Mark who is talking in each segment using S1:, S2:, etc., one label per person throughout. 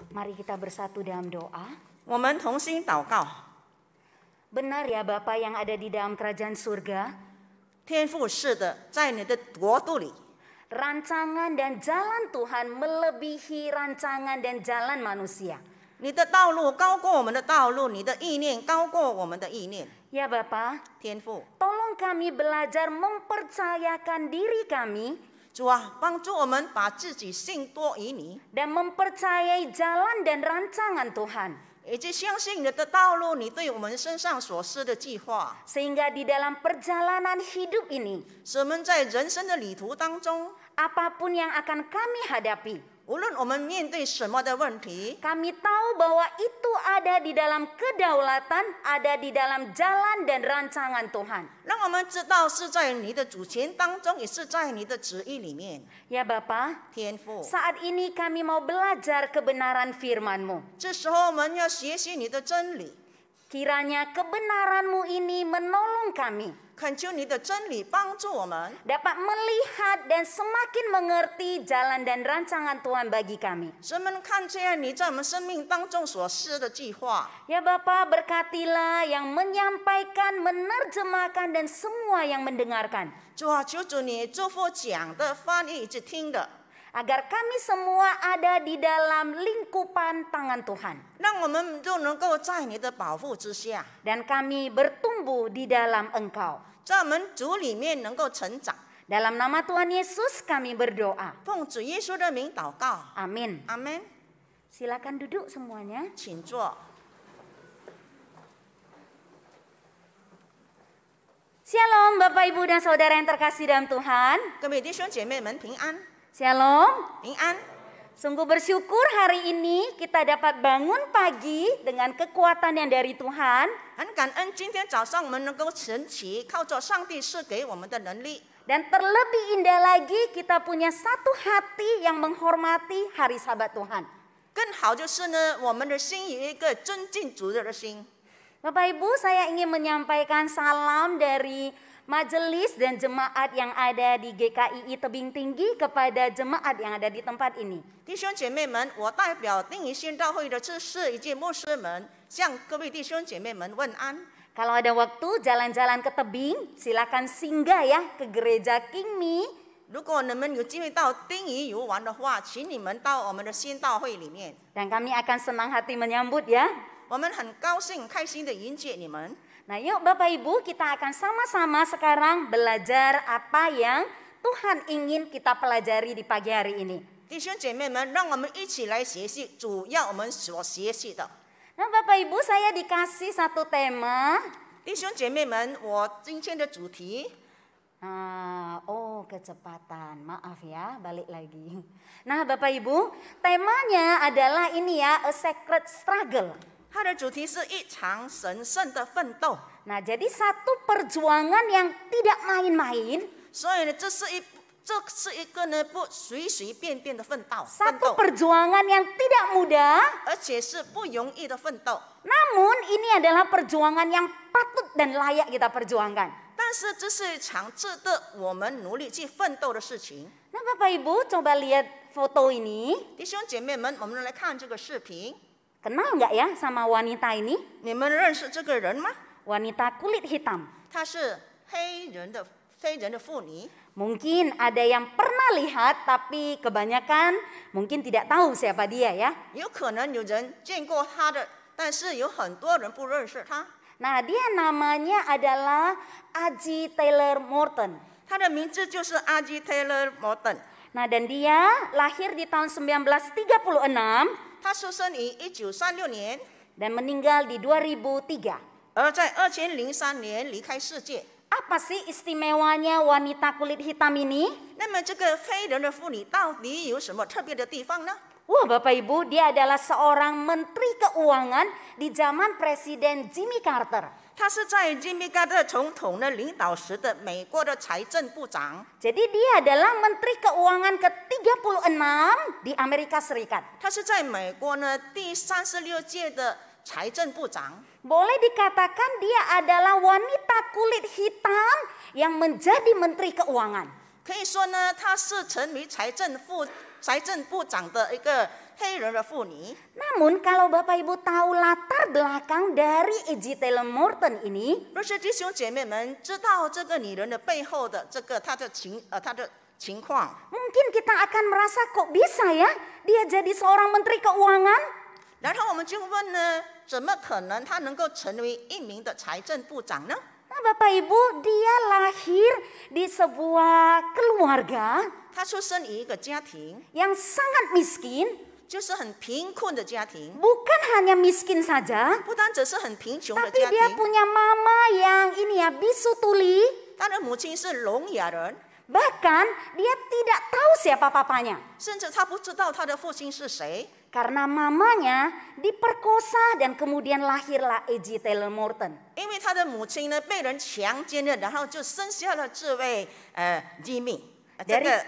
S1: Mari kita bersatu dalam doa.
S2: 我们同心祷告。
S1: Benar ya Bapa yang ada di dalam kerajaan surga,
S2: 天父是的，在你的国度里，
S1: rancangan dan jalan Tuhan melebihi rancangan dan jalan manusia.
S2: 你的道路高过我们的道路，你的意念高过我们的意念。
S1: Ya Bapa,
S2: 天父，
S1: tolong kami belajar mempercayakan diri kami
S2: 主啊，帮助我们把自己信托于你，
S1: dan mempercayai jalan dan rancangan Tuhan.
S2: 以及相信你的道路，你对我们身上所施的计划，
S1: Sehingga di dalam perjalanan hidup ini,
S2: 使我们在人生的旅途当中，
S1: apapun yang akan kami hadapi,
S2: 无论我们面对什么的问题，
S1: kami tahu bahwa itu ada di dalam kedaulatan, ada di dalam jalan dan rancangan Tuhan.
S2: 让我们知道是在你的主权当中，也是在你的旨意里面。
S1: Ya Bapa,
S2: 天父，
S1: saat ini kami mau belajar kebenaran firman-Mu.
S2: 这时候我们要学习你的真理，
S1: Kiranya kebenaran-Mu ini menolong kami
S2: 恳求你的真理帮助我们，
S1: dapat melihat dan semakin mengerti jalan dan rancangan Tuhan bagi kami.
S2: 使我们看见你在我们生命当中所施的计划。
S1: Ya Bapa, berkatilah yang menyampaikan, menerjemahkan dan semua yang mendengarkan.
S2: 主啊，求主你祝福讲的、翻译以及听的，
S1: Agar kami semua ada di dalam lingkupan tangan Tuhan.
S2: 让我们都能够在你的保护之下，
S1: Dan kami bertumbuh di dalam Engkau.
S2: 在我们主里面能够成长。
S1: Dalam nama Tuhan Yesus kami berdoa.
S2: 奉主耶稣的名祷告，
S1: Amin.
S2: 阿门。
S1: Silakan duduk semuanya.
S2: 请坐。
S1: Shalom Bapak Ibu dan Saudara yang terkasih dalam Tuhan.
S2: 各位弟兄姐妹们平安，
S1: Shalom.
S2: 平安。
S1: Sungguh bersyukur hari ini kita dapat bangun pagi dengan kekuatan yang dari Tuhan.
S2: 很感恩今天早上我们能够晨起，靠着上帝赐给我们的能力。
S1: Dan terlebih indah lagi kita punya satu hati yang menghormati hari Sabat Tuhan.
S2: 更好就是呢，我们的心有一个尊敬主的心。
S1: Bapak Ibu, saya ingin menyampaikan salam dari majelis dan jemaat yang ada di GKII Tebing Tinggi kepada jemaat yang ada di tempat ini.
S2: 弟兄姐妹们，我代表定义宣道会的执事以及牧师们，向各位弟兄姐妹们问安。
S1: Kalau ada waktu jalan-jalan ke tebing, silakan singgah ya ke gereja Kingmi.
S2: 如果你们有机会到丁仪游玩的话，请你们到我们的宣道会里面，
S1: Dan kami akan senang hati menyambut ya.
S2: 我们很高兴、开心的迎接你们。
S1: Nah yuk Bapak Ibu, kita akan sama-sama sekarang belajar apa yang Tuhan ingin kita pelajari di pagi hari ini.
S2: 弟兄姐妹们，让我们一起来学习主要我们所学习的。
S1: Nah Bapak Ibu, saya dikasih satu tema.
S2: 弟兄姐妹们，我今天的主题，
S1: Kecepatan. Maaf ya, balik lagi. Nah Bapak Ibu, temanya adalah ini ya, a sacred struggle.
S2: 它的主题是一场神圣的奋斗。
S1: Nah jadi satu perjuangan yang tidak main-main.
S2: 所以呢，这是一个呢不随随便便的奋斗，
S1: Satu perjuangan yang tidak mudah.
S2: 而且是不容易的奋斗。
S1: Namun ini adalah perjuangan yang patut dan layak kita perjuangkan.
S2: 但是这是一场值得我们努力去奋斗的事情。
S1: Nah Bapak Ibu coba lihat foto ini.
S2: 弟兄姐妹们，我们来看这个视频，
S1: Kenal nggak ya sama wanita ini?
S2: 你们认识这个人吗？
S1: Wanita kulit hitam.
S2: 她是黑人的妇女。
S1: Mungkin ada yang pernah lihat tapi kebanyakan mungkin tidak tahu siapa dia ya.
S2: 有可能有人见过她的，但是有很多人不认识她。
S1: Nah dia namanya adalah Aji Taylor Morton.
S2: 她的名字就是阿基 Taylor Morton。
S1: Nah dan dia lahir di tahun 1936
S2: 她出生于1936年，
S1: dan meninggal di 2003.
S2: 而在2003年离开世界。
S1: Apa sih istimewanya wanita kulit hitam ini?
S2: 那么这个黑人的妇女到底有什么特别的地方呢？
S1: Wah Bapak Ibu, dia adalah seorang menteri keuangan di zaman Presiden Jimmy Carter.
S2: 她是在吉米卡特总统的领导时的美国的财政部长。
S1: Jadi dia adalah menteri keuangan ke-36 di Amerika Serikat.
S2: 她是在美国呢第36届的财政部长。
S1: Boleh dikatakan dia adalah wanita kulit hitam yang menjadi menteri keuangan.
S2: 可以说呢，她是成为财政部长的一个黑人的妇女。
S1: Namun kalau Bapak Ibu tahu latar belakang dari E.J. Taylor Morton ini,
S2: 若是弟兄姐妹们知道这个女人的背后的这个她的情况，
S1: mungkin kita akan merasa kok bisa ya dia jadi seorang menteri keuangan?
S2: 然后我们就问呢，怎么可能她能够成为一名的财政部长呢？
S1: Nah Bapak Ibu, dia lahir di sebuah keluarga
S2: 她出生于一个家庭，
S1: yang sangat miskin,
S2: 就是很贫困的家庭，
S1: bukan hanya miskin saja,
S2: 不单只是很贫穷的
S1: tapi
S2: 家
S1: dia
S2: 庭，
S1: punya mama yang ini ya bisu tuli,
S2: 她的母亲是聋哑人，
S1: bahkan dia tidak tahu siapa papanya.
S2: 甚至她不知道她的父亲是谁，
S1: Karena mamanya diperkosa dan kemudian lahirlah E.J. Taylor Morton.
S2: 因为她的母亲呢被人强奸了，然后就生下了这位Jimmy， 这个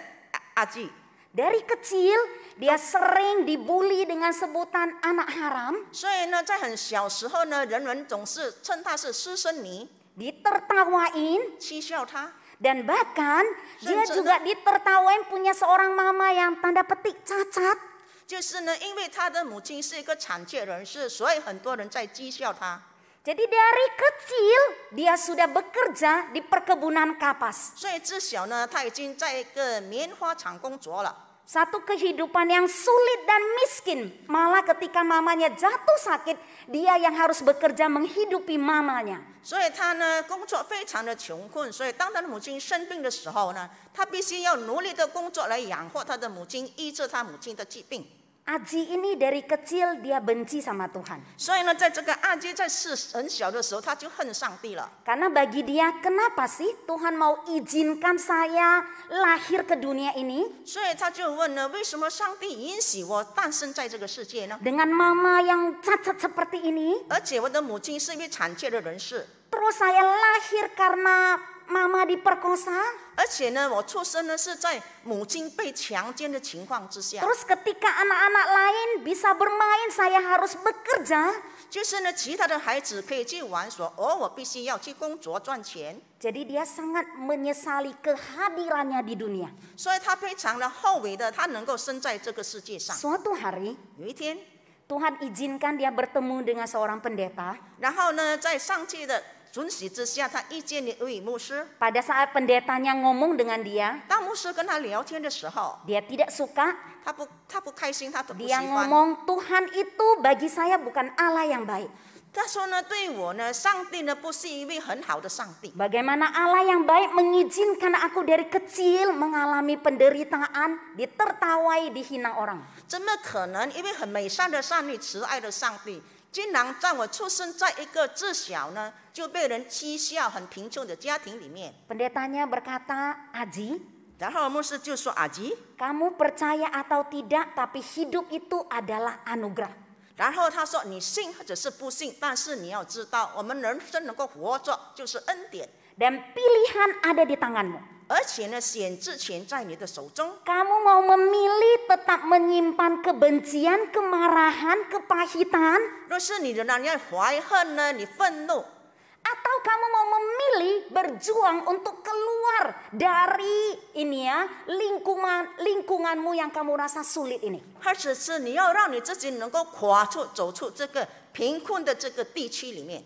S2: 阿基。
S1: Dari kecil dia sering dibully dengan sebutan anak haram,
S2: 所以呢，在很小时候呢，人们总是称她是私生女，
S1: ditertawain,
S2: 讥笑她。
S1: dan bahkan dia
S2: Senjata.
S1: juga ditertawain punya seorang mama yang tanda petik cacat.
S2: 就是呢，因为她的母亲是一个残缺人士，所以很多人在讥笑她。
S1: Jadi dari kecil dia sudah bekerja di perkebunan kapas.
S2: 所以自小呢，她已经在一个棉花厂工作了。
S1: Satu kehidupan yang sulit dan miskin. Malah ketika mamanya jatuh sakit, dia yang harus bekerja menghidupi mamanya.
S2: 所以她呢，工作非常的穷困。所以当她的母亲生病的时候呢，她必须要努力的工作来养活她的母亲，医治她母亲的疾病。
S1: Aji ini dari kecil dia benci sama Tuhan.
S2: 所以呢，在这个阿基在很小的时候，他就恨上帝了。
S1: Karena bagi dia, kenapa sih Tuhan mau izinkan saya lahir ke dunia ini
S2: 所以他就问呢，为什么上帝允许我诞生在这个世界呢？
S1: dengan mama yang cacat seperti ini?
S2: 而且我的母亲是一位残缺的人士，
S1: Terus saya lahir karena mama diperkosa.
S2: 而且呢，我出生呢是在母亲被强奸的情况之下。
S1: Terus ketika anak-anak lain bisa bermain, saya harus bekerja.
S2: 就是呢，其他的孩子可以去玩耍，而我必须要去工作赚钱。
S1: Jadi dia sangat menyesali kehadirannya di dunia.
S2: 所以他非常的后悔的，他能够生在这个世界上。
S1: Suatu hari
S2: 有一天，
S1: Tuhan izinkan dia bertemu dengan seorang pendeta.
S2: 然后呢，在上帝的准许之下，他遇见了一位牧师。
S1: Pada saat pendetanya ngomong dengan dia,
S2: 当牧师跟他聊天的时候，
S1: dia tidak suka.
S2: 他不开心，他都不喜
S1: Dia
S2: 欢。
S1: ngomong, Tuhan itu bagi saya bukan Allah yang baik.
S2: 他说呢，对我呢，上帝呢不是一位很好的上帝。
S1: Bagaimana Allah yang baik mengizinkan aku dari kecil mengalami penderitaan, ditertawai, dihina orang.
S2: 怎么可能？一位很美善的上帝、慈爱的上帝，竟然在我出生在一个自小呢就被人讥笑、很贫穷的家庭里面。
S1: Pendetanya berkata, Aji,
S2: 然后牧师就说：“阿吉。”
S1: kamu percaya atau tidak, tapi hidup itu adalah anugerah.
S2: 然后他说：“你信或者是不信，但是你要知道，我们人生能够活着就是恩典，
S1: Dan pilihan ada di tanganmu.
S2: 而且呢，选择权在你的手中。
S1: Kamu mau memilih tetap menyimpan kebencian, kemarahan, kepahitan,
S2: 若是你仍然要怀恨呢，你愤怒，
S1: atau kamu mau memilih berjuang untuk keluar dari ini ya lingkunganmu yang kamu rasa sulit ini.
S2: 或者是你要让你自己能够走出这个贫困的这个地区里面，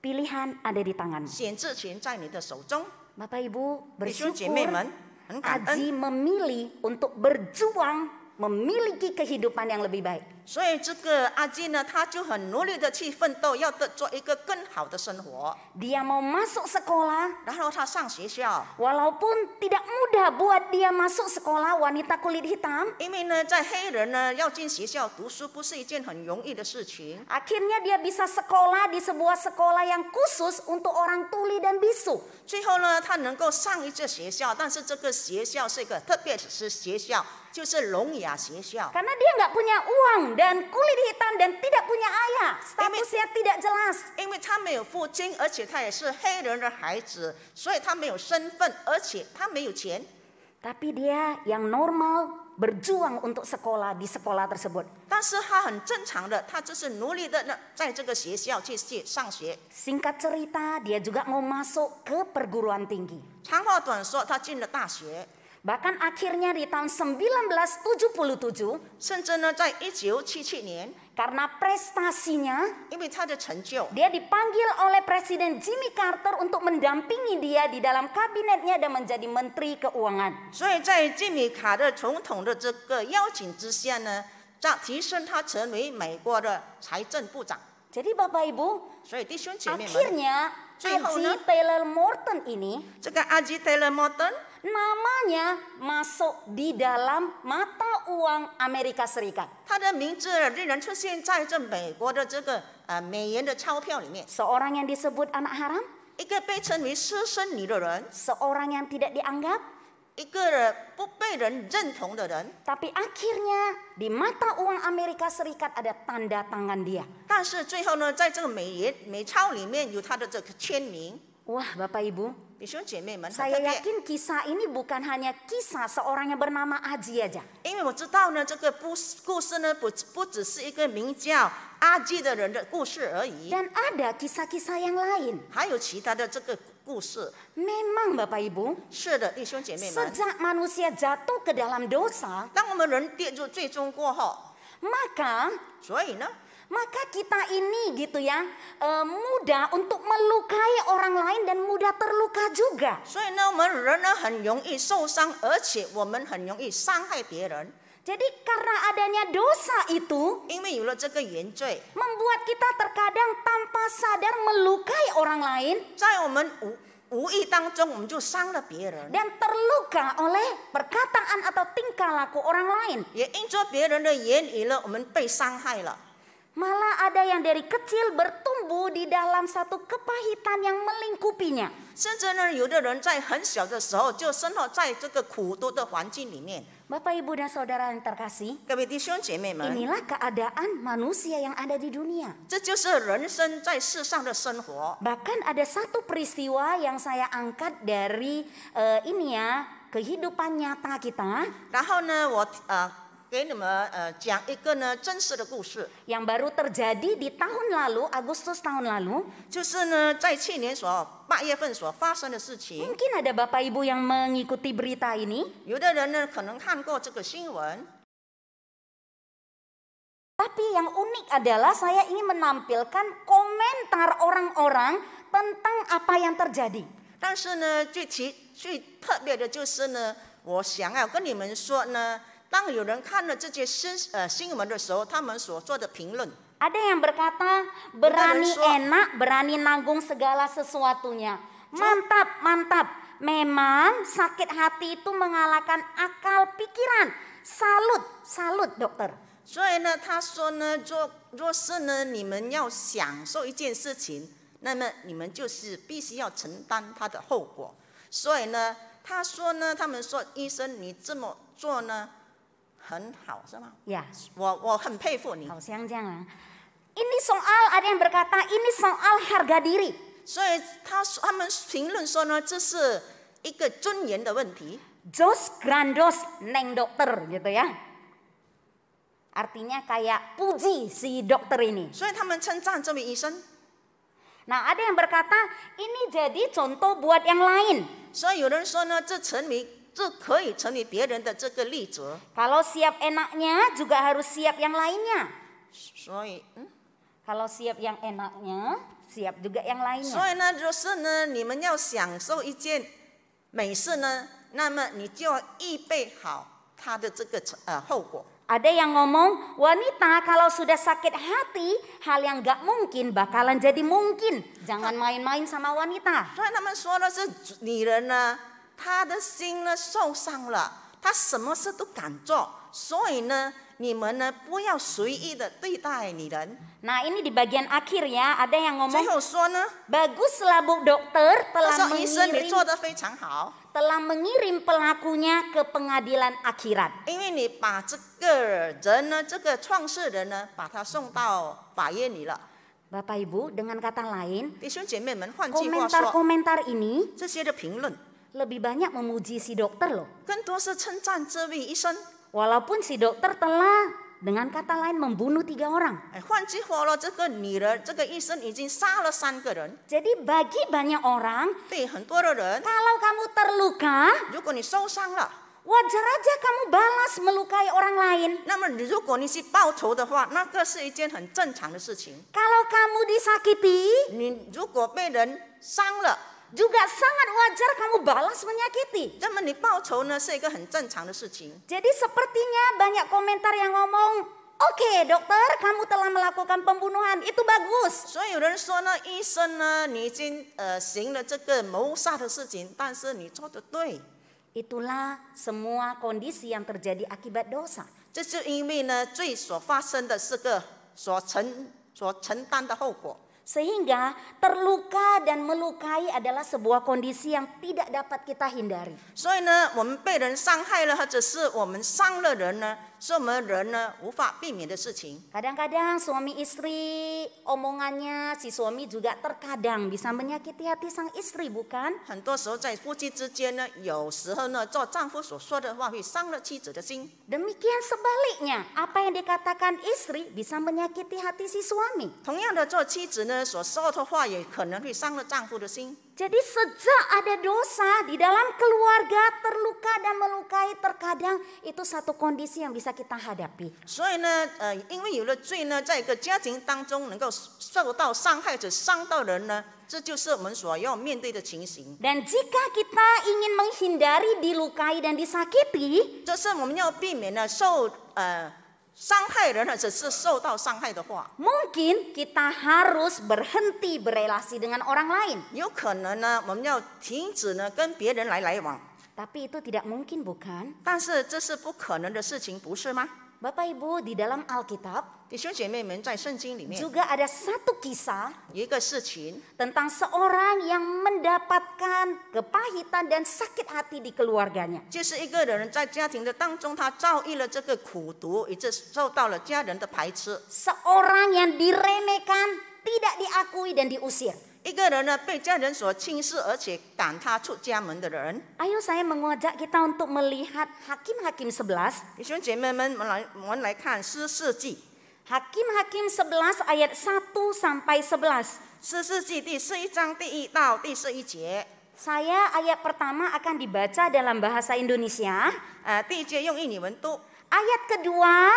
S1: Pilihan ada di tanganmu.
S2: 选择权在你的手中。
S1: Bapak Ibu
S2: 弟兄姐妹
S1: bersyukur
S2: 们，很感恩。
S1: Aji memilih untuk berjuang memiliki kehidupan yang lebih baik.
S2: 所以这个阿基呢，他就很努力的去奋斗，要做一个更好的生活。
S1: Dia mau masuk sekolah,
S2: 然后他上学校，
S1: walaupun tidak mudah buat dia masuk sekolah wanita kulit hitam.
S2: 因为呢，在黑人呢要进学校读书不是一件很容易的事情。
S1: Akhirnya dia bisa sekolah di sebuah sekolah yang khusus untuk orang tuli dan bisu.
S2: 最后呢，他能够上一个学校，但是这个学校是一个特别是学校，就是聋哑学校。
S1: Karena dia nggak punya uang dan kulit hitam dan tidak punya ayah, statusnya tidak jelas.
S2: 因为他没有父亲，而且他也是黑人的孩子，所以他没有身份，而且他没有钱。
S1: Tapi dia yang normal berjuang untuk sekolah di sekolah tersebut.
S2: 但是他很正常的，他就是努力的呢，在这个学校去上学。
S1: Singkat cerita, dia juga mau masuk ke perguruan tinggi.
S2: 长话短说，他进了大学。
S1: Bahkan akhirnya di tahun 1977,
S2: 甚至呢，在1977年，
S1: karena prestasinya,
S2: 因为他的成就，
S1: dia dipanggil oleh Presiden Jimmy Carter untuk mendampingi dia di dalam kabinetnya dan menjadi Menteri Keuangan.
S2: 所以在吉米卡特总统的这个邀请之下呢，提升他成为美国的财政部长。
S1: Jadi Bapak Ibu,
S2: 所以弟兄姐妹们，
S1: akhirnya Aji Taylor Morton ini
S2: 这个阿基 Taylor Morton
S1: namanya masuk di dalam mata uang Amerika Serikat.
S2: 他的名字仍然出现在这美国的这个美元的钞票里面。
S1: Seorang yang disebut anak haram,
S2: 一个被称为私生女的人，
S1: seorang yang tidak dianggap,
S2: 一个不被人认同的人，
S1: tapi akhirnya di mata uang Amerika Serikat ada tanda tangan dia.
S2: 但是最后呢，在这个美钞里面有他的这个签名。
S1: Wah Bapak Ibu,
S2: 弟兄姐妹们，很
S1: saya
S2: 特别，
S1: yakin kisah ini bukan hanya kisah seorang yang bernama Aji aja.
S2: 因为我知道呢，这个故事呢，不只是一个名叫阿基的人的故事而已，
S1: Dan ada kisah-kisah yang lain.
S2: 还有其他的这个故事。
S1: Memang Bapak Ibu,
S2: 是的，弟兄姐妹们，
S1: sejak manusia jatuh ke dalam dosa,
S2: 当我们人跌入最终过后， 所以呢，
S1: maka kita ini gitu ya, mudah untuk melukai orang lain dan mudah terluka juga.
S2: 所以呢，我们人呢很容易受伤，而且我们很容易伤害别人，
S1: Jadi karena adanya dosa itu
S2: 因为有了这个原罪，
S1: membuat kita terkadang tanpa sadar melukai orang lain
S2: 在我们无意当中，我们就伤了别人，
S1: dan terluka oleh perkataan atau tingkah laku orang lain.
S2: 也因着别人的言语呢，我们被伤害了。
S1: Malah ada yang dari kecil bertumbuh di dalam satu kepahitan yang melingkupinya.
S2: 甚至呢，有的人在很小的时候就生活在这个苦毒的环境里面。
S1: Bapak Ibu dan Saudara yang terkasih,
S2: 各位弟兄姐妹们，
S1: inilah keadaan manusia yang ada di dunia.
S2: 这就是人生在世上的生活。
S1: Bahkan ada satu peristiwa yang saya angkat dari ini ya, kehidupan nyata kita
S2: 然后呢，我给你们讲一个呢真实的故事，
S1: yang baru terjadi di tahun lalu, Agustus tahun lalu.
S2: 就是呢在去年8月份所发生的事情。
S1: Mungkin ada Bapak Ibu yang mengikuti berita ini.
S2: 有的人呢可能看过这个新闻，
S1: Tapi yang unik adalah saya ingin menampilkan komentar orang-orang tentang apa yang terjadi.
S2: 但是呢最特别的就是呢，我想要跟你们说呢，当有人看了这些新闻的时候，他们所做的评论。
S1: Ada yang berkata berani enak, berani nanggung segala sesuatunya. Mantap, mantap. Memang sakit hati itu mengalahkan akal pikiran. Salut, salut dokter.
S2: 所以呢，他说呢，若是呢你们要享受一件事情，那么你们就是必须要承担它的后果。所以呢，他说呢，他们说医生你这么做呢很好，是吗？
S1: Ya,
S2: 我很佩服你。
S1: 好像这样啊. Ini soal, ada yang berkata ini soal harga diri.
S2: 所以他们评论说呢，这是一个尊严的问题。
S1: Jos grandos neng dokter gitu ya. Artinya kayak puji si dokter ini.
S2: 所以他们称赞这位医生。
S1: Nah, ada yang berkata ini jadi contoh buat yang lain.
S2: 所以有人说呢，这可以成为别人的这个例子。
S1: Kalau siap enaknya juga harus siap yang lainnya.
S2: 所以，
S1: Kalau siap yang enaknya, siap juga yang
S2: 所
S1: lainnya.
S2: 以呢，就是呢，你们要享受一件美事呢，那么你就要预备好它的这个后果。
S1: Ada yang ngomong, wanita kalau sudah sakit hati, hal yang gak mungkin bakalan jadi mungkin. Jangan main-main sama wanita.
S2: 所以他们说的是女人呢，她的心呢受伤了，她什么事都敢做，所以呢，你们呢不要随意的对待女人。
S1: Nah ini di bagian akhir ya, ada yang
S2: 最
S1: ngomong,
S2: 后说呢，
S1: baguslah Bu Dokter
S2: 他说医生你做得非常好，
S1: telah mengirim pelakunya ke pengadilan akhirat.
S2: 因为你把这个人呢，这个创世人呢，把他送到法院里了。
S1: Bapak Ibu, dengan kata lain,
S2: 弟兄姐妹们，换句话说，
S1: komentar-komentar ini
S2: 这些的评论
S1: lebih banyak memuji si dokter loh.
S2: 更多是称赞这位医生。
S1: Walaupun si dokter telah dengan kata lain membunuh 3 orang.
S2: 换句话说，这个女人，这个医生已经杀了3个人。
S1: Jadi bagi banyak orang,
S2: 对很多的人，
S1: kalau kamu terluka,
S2: 如果你受伤了，
S1: wajar aja kamu balas melukai orang lain.
S2: 那么如果你是报仇的话，那个是一件很正常的事情。
S1: Kalau kamu disakiti,
S2: 你如果被人伤了，
S1: juga sangat wajar kamu balas menyakiti.
S2: 那么你报仇呢是一个很正常的事情。
S1: Jadi sepertinya banyak komentar yang ngomong, oke dokter kamu telah melakukan pembunuhan, itu bagus.
S2: 所以有人说呢，医生呢，你已经行了这个谋杀的事情，但是你做得对，
S1: Itulah semua kondisi yang terjadi akibat dosa.
S2: 这就因为呢罪所发生的是个所承担的后果。
S1: Sehingga terluka dan melukai adalah sebuah kondisi yang tidak dapat kita hindari.
S2: 所以呢，我们被人伤害了，或者是我们伤了人呢，是我们人呢无法避免的事情。
S1: Kadang-kadang suami istri omongannya si suami juga terkadang bisa menyakiti hati sang istri, bukan?
S2: 很多时候在夫妻之间呢，有时候呢，做丈夫所说的话会伤了妻子的心。
S1: Demikian sebaliknya, apa yang dikatakan istri bisa menyakiti hati si suami.
S2: 同样的，做妻子呢所说的话也可能会伤了丈夫的心。
S1: Jadi sejak ada dosa di dalam keluarga, terluka dan melukai terkadang itu satu kondisi yang bisa kita hadapi.
S2: 所以呢，因为有了罪呢，在一个家庭当中能够受到伤害者伤到人呢，这就是我们所要面对的情形。
S1: Dan jika kita ingin menghindari dilukai dan disakiti,
S2: 这是我们要避免呢受伤害人或者是受到伤害的话，
S1: mungkin kita harus berhenti berelasi dengan orang lain.
S2: 有可能呢我们要停止呢跟别人来往。
S1: Tapi itu tidak mungkin, bukan?
S2: 但是这是不可能的事情，不是吗？
S1: Bapak Ibu, di dalam Alkitab
S2: 弟兄姐妹们，在圣经里面
S1: juga ada satu kisah
S2: 有一个事情，
S1: tentang seorang yang mendapatkan kepahitan dan sakit hati di keluarganya.
S2: 就是一个人在家庭的当中，他遭遇了这个苦毒，以致受到了家人的排斥。
S1: Seorang yang diremehkan, tidak diakui dan diusir.
S2: 一个人呢被家人所轻视，而且赶他出家门的人。
S1: Ayo saya mengajak kita untuk melihat Hakim-Hakim 11.
S2: 弟兄姐妹们，我们来看诗世纪，
S1: Hakim-Hakim 11 ayat 1 sampai 11.
S2: 诗世纪第11章第1到第11节。
S1: Saya ayat pertama akan dibaca dalam bahasa Indonesia.
S2: 第1节用印尼文读，
S1: Ayat kedua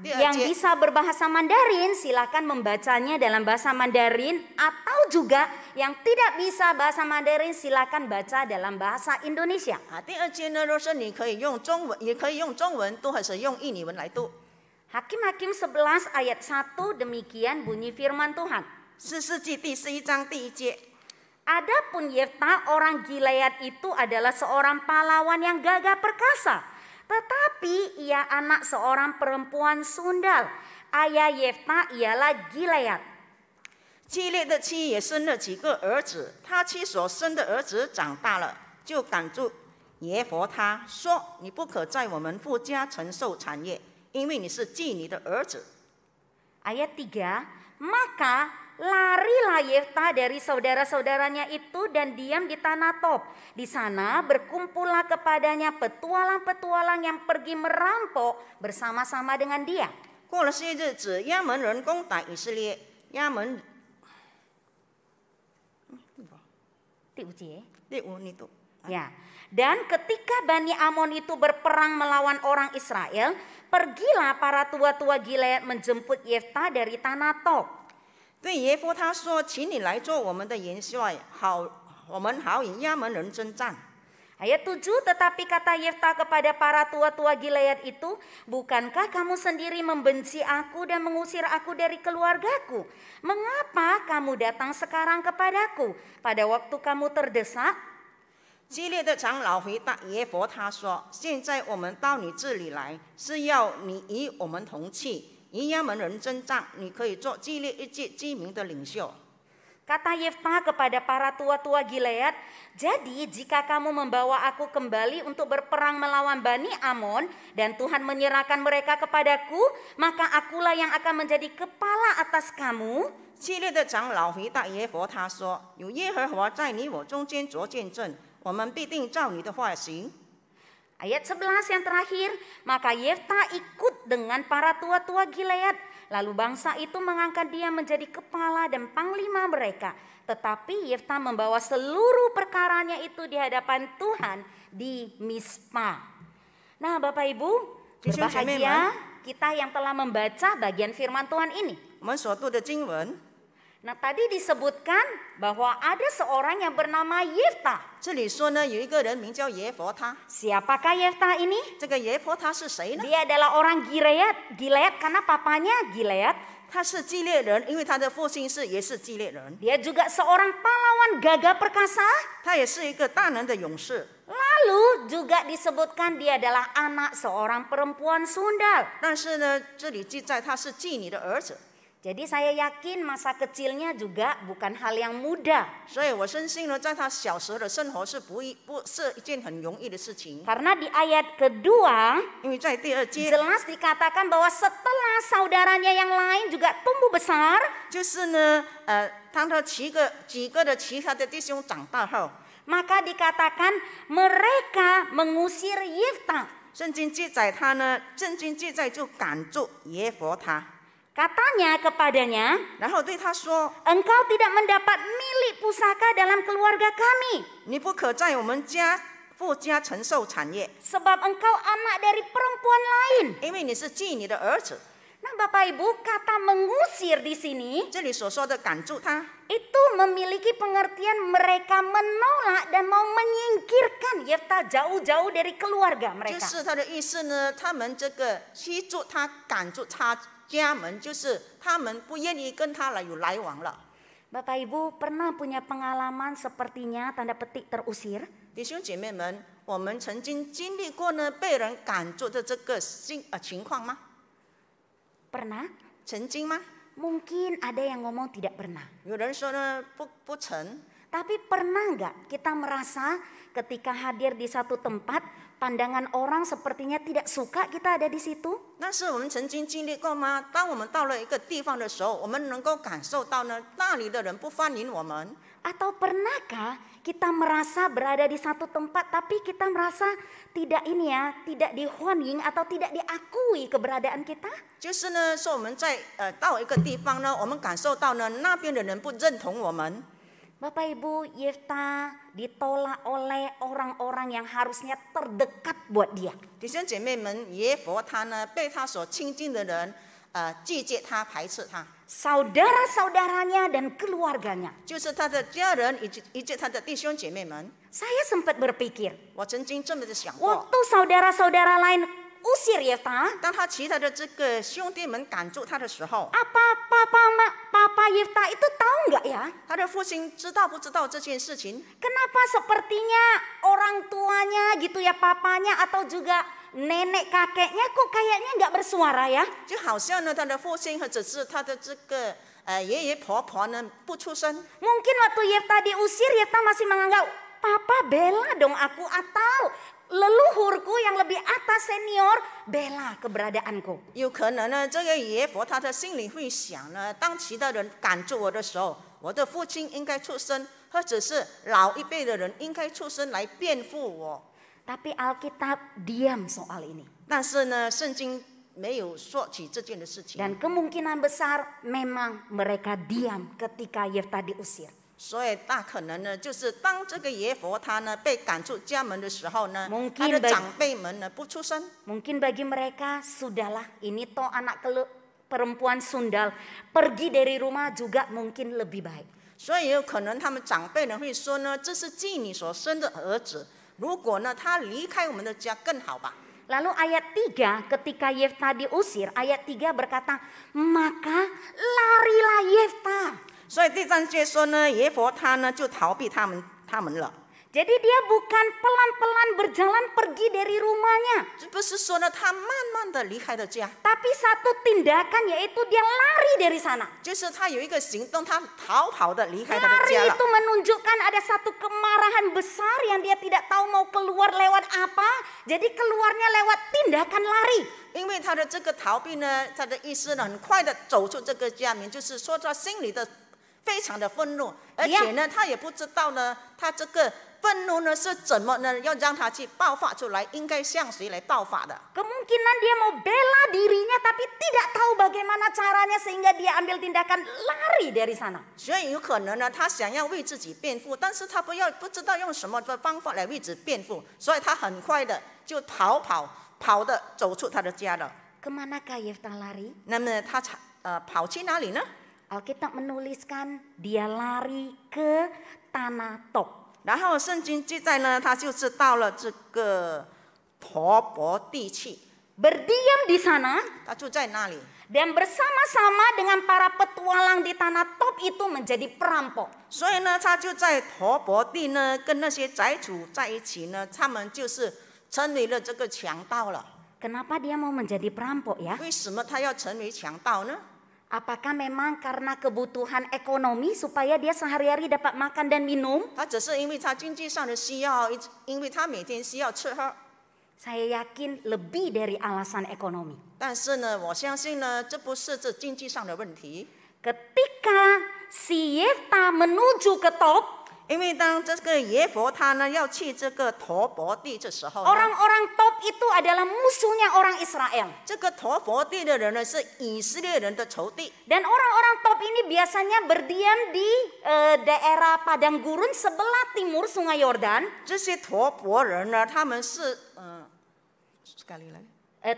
S1: yang
S2: Dia-
S1: bisa berbahasa Mandarin silakan membacanya dalam bahasa Mandarin, atau juga yang tidak bisa bahasa Mandarin silakan baca dalam bahasa Indonesia.
S2: 第2节呢，若是你可以用中文，也可以用中文读，或是用印尼文来读。
S1: Hakim-Hakim 11 ayat 1 demikian bunyi firman Tuhan.
S2: 诗世纪第11章第1节。
S1: Adapun Yefta orang Gilead itu adalah seorang pahlawan yang gagah perkasa, tetapi ia anak seorang perempuan sundal. Ayah Yefta ialah Gilead.
S2: 基列的妻也生了几个儿子，他妻所生的儿子长大了，就赶住耶佛他说：“你不可在我们父家承受产业，因为你是妓女的儿子。”
S1: Ayat 3, maka larilah Yefta dari saudara-saudaranya itu dan diam di tanah Tob. Di sana berkumpullah kepadanya petualang-petualang yang pergi merampok bersama-sama dengan dia.
S2: 过了些日子，亚门人攻打以色列，亚门
S1: 第五节.
S2: 第5你读。
S1: Ya. Dan ketika Bani Amon itu berperang melawan orang Israel, pergilah para tua-tua Gilead menjemput Yefta dari tanah Tob.
S2: 对耶夫他说：“请你来做我们的元帅，我们好与亚门人征战。”
S1: Ayat 7, tetapi kata Yefta kepada para tua-tua Gilead itu, bukankah kamu sendiri membenci aku dan mengusir aku dari keluargaku? Mengapa kamu datang sekarang kepadaku pada waktu kamu terdesak?
S2: 基列的长老回答耶佛他说：“现在我们到你这里来，是要你与我们同去，与亚门人征战。你可以做基列一介知名的领袖。”
S1: Kata Yefta kepada para tua-tua Gilead, jadi jika kamu membawa aku kembali untuk berperang melawan Bani Amon dan Tuhan menyerahkan mereka kepadaku, maka akulah yang akan menjadi kepala atas kamu.
S2: 基列的长老回答耶佛他说：“有耶和华在你我中间作见证，我们必定照你的话行。”
S1: Ayat 11 yang terakhir, maka Yefta ikut dengan para tua-tua Gilead. Lalu bangsa itu mengangkat dia menjadi kepala dan panglima mereka. Tetapi Yefta membawa seluruh perkaranya itu di hadapan Tuhan di Mispa. Nah, Bapak Ibu, berbahagia kita yang telah membaca bagian firman Tuhan ini.
S2: 我们所读的经文，
S1: Nah, tadi disebutkan bahwa ada seorang yang bernama Yefta.
S2: 这里说呢，有一个人名叫耶弗他。
S1: Siapakah Yefta ini?
S2: 这个耶弗他是谁呢？
S1: Dia adalah orang Gilead karena papanya Gilead.
S2: 他是基列人，因为他的父亲也是基列人。
S1: Dia juga seorang pahlawan gagah perkasa.
S2: 他也是一个大能的勇士。
S1: Lalu juga disebutkan dia adalah anak seorang perempuan sundal.
S2: 但是呢，这里记载他是妓女的儿子。
S1: Jadi saya yakin masa kecilnya juga bukan hal yang mudah.
S2: 所以我深信呢，在他小时候的生活是不是一件很容易的事情。
S1: Karena di ayat kedua
S2: 因为在第2节
S1: jelas dikatakan bahwa setelah saudaranya yang lain juga tumbuh besar,
S2: 就是呢，当他几个的其他的弟兄长大后，
S1: maka dikatakan mereka mengusir Yefta.
S2: 圣经记载他呢，圣经记载就赶住耶弗他，
S1: Katanya kepadanya,
S2: 然后对他说
S1: engkau tidak mendapat milik pusaka dalam keluarga kami,
S2: 你不可在我们父家承受产业，
S1: sebab engkau anak dari perempuan lain.
S2: 因为你是妓女的儿子。
S1: Nah, Bapak Ibu, kata mengusir di sini
S2: 这里所说的赶住他，
S1: itu memiliki pengertian mereka menolak dan mau menyingkirkan Yefta jauh-jauh dari keluarga
S2: 就
S1: mereka.
S2: 是他的意思呢，他们这个驱逐他、赶住他家门，就是他们不愿意跟他有来往了。
S1: Bapak Ibu pernah punya pengalaman sepertinya tanda petik terusir?
S2: 弟兄姐妹们，我们曾经经历过呢被人赶住的这个情况吗？
S1: Pernah?
S2: 曾经吗？
S1: Mungkin ada yang ngomong tidak pernah.
S2: 有人说呢不曾，
S1: Tapi pernah nggak kita merasa ketika hadir di satu tempat, pandangan orang sepertinya tidak suka kita ada di situ?
S2: 但是我们曾经经历过吗？当我们到了一个地方的时候，我们能够感受到呢，那里的人不欢迎我们。
S1: Atau pernahkah kita merasa berada di satu tempat tapi kita merasa tidak dihuaning atau tidak diakui keberadaan kita?
S2: 就是呢，说我们在到一个地方呢，我们感受到呢，那边的人不认同我们。
S1: Bapak Ibu, Yefta ditolak oleh orang-orang yang harusnya terdekat buat dia.
S2: 弟兄姐妹们，耶弗他呢被他所亲近的人拒绝他、排斥他，
S1: Saudara-saudaranya dan keluarganya.
S2: 就是他的家人以及他的弟兄姐妹们。
S1: Saya sempat berpikir,
S2: 我曾经这么的想过，
S1: waktu saudara-saudara lain usir Yefta,
S2: 当他其他的这个兄弟们赶住他的时候，
S1: apa papa Yefta itu tahu nggak ya?
S2: 他的父亲知道不知道这件事情？
S1: Kenapa sepertinya orang tuanya gitu ya, papanya atau juga nenek kakeknya kok kayaknya nggak bersuara ya?
S2: 就好像呢，他的父亲或者是他的这个爷爷婆婆呢不出声。
S1: Mungkin waktu Yefta diusir, Yefta masih menganggap, papa bela dong aku, atau leluhurku yang lebih atas senior bela keberadaanku.
S2: 有可能呢，这个爷佛他的心里会想呢，当其他人赶住我的时候，我的父亲应该出声，或者是老一辈的人应该出声来辩护我。
S1: Tapi Alkitab diam soal ini.
S2: 但是呢，圣经没有说起这件的事情，
S1: Dan kemungkinan besar memang mereka diam ketika Yefta diusir.
S2: 所以大可能呢，就是当这个爷佛他呢被赶出家门的时候呢，
S1: Mungkin
S2: 他的长辈们呢不出声。
S1: Mungkin bagi mereka sudahlah, ini toh anak perempuan sundal, pergi dari rumah juga mungkin lebih baik.
S2: 所以有可能他们长辈呢会说呢，这是妓女所生的儿子，如果呢他离开我们的家更好吧。
S1: Lalu ayat 3 ketika Yefta diusir, ayat 3 berkata, maka larilah Yefta.
S2: 所以第3节说呢，耶佛他呢就逃避他们了。
S1: Jadi dia bukan pelan-pelan berjalan pergi dari rumahnya.
S2: 这不是说呢他慢慢的离开了家，
S1: Tapi satu tindakan yaitu dia lari dari sana.
S2: 就是他有一个行动，他逃跑的离开他的
S1: Lari
S2: 家了
S1: itu。menunjukkan ada satu kemarahan besar yang dia tidak tahu mau keluar lewat apa. Jadi keluarnya lewat tindakan lari.
S2: 因为他的这个逃避呢，他的意思呢，很快的走出这个家门，就是说他心里的非常的愤怒，而且呢，他也不知道呢，他这个愤怒呢是怎么呢，要让他去爆发出来，应该向谁来爆发的？
S1: Kemungkinan dia mau bela dirinya tapi tidak tahu bagaimana caranya sehingga dia ambil tindakan lari dari sana.
S2: 所以有可能呢，他想要为自己辩护，但是他不知道用什么的方法来为自己辩护，所以他很快的就逃跑，跑的走出他的家了。
S1: Kemanakah Yeftah lari?
S2: 那么他跑去哪里呢？
S1: Alkitab menuliskan dia lari ke tanah Tob.
S2: 然后圣经记载呢，他就是到了这个陀伯地去，
S1: Berdiam di sana
S2: 他住在那里。
S1: dan bersama-sama dengan para petualang di tanah Tob itu menjadi perampok.
S2: 所以呢，他就在陀伯地呢，跟那些宅主在一起呢，他们就是成为了这个强盗了。
S1: Kenapa dia mau menjadi perampok ya?
S2: 为什么他要成为强盗呢？
S1: Apakah memang karena kebutuhan ekonomi supaya dia sehari-hari dapat makan dan minum?
S2: 他只是因为他经济上的需要，因为他每天需要吃喝。
S1: Saya yakin lebih dari alasan ekonomi.
S2: 但是呢，我相信呢，这不是这经济上的问题。
S1: Ketika si Yeftah menuju ke Tob,
S2: 因为当这个耶弗他呢要去这个陀伯地的时候呢，
S1: orang-orang Tob itu adalah musuhnya orang Israel.
S2: 这个陀伯地的人呢是以色列人的仇敌。
S1: Dan orang-orang Tob ini biasanya berdiam di daerah padang gurun sebelah timur Sungai Yordan,
S2: 这些陀伯人呢，他们是sekali lagi，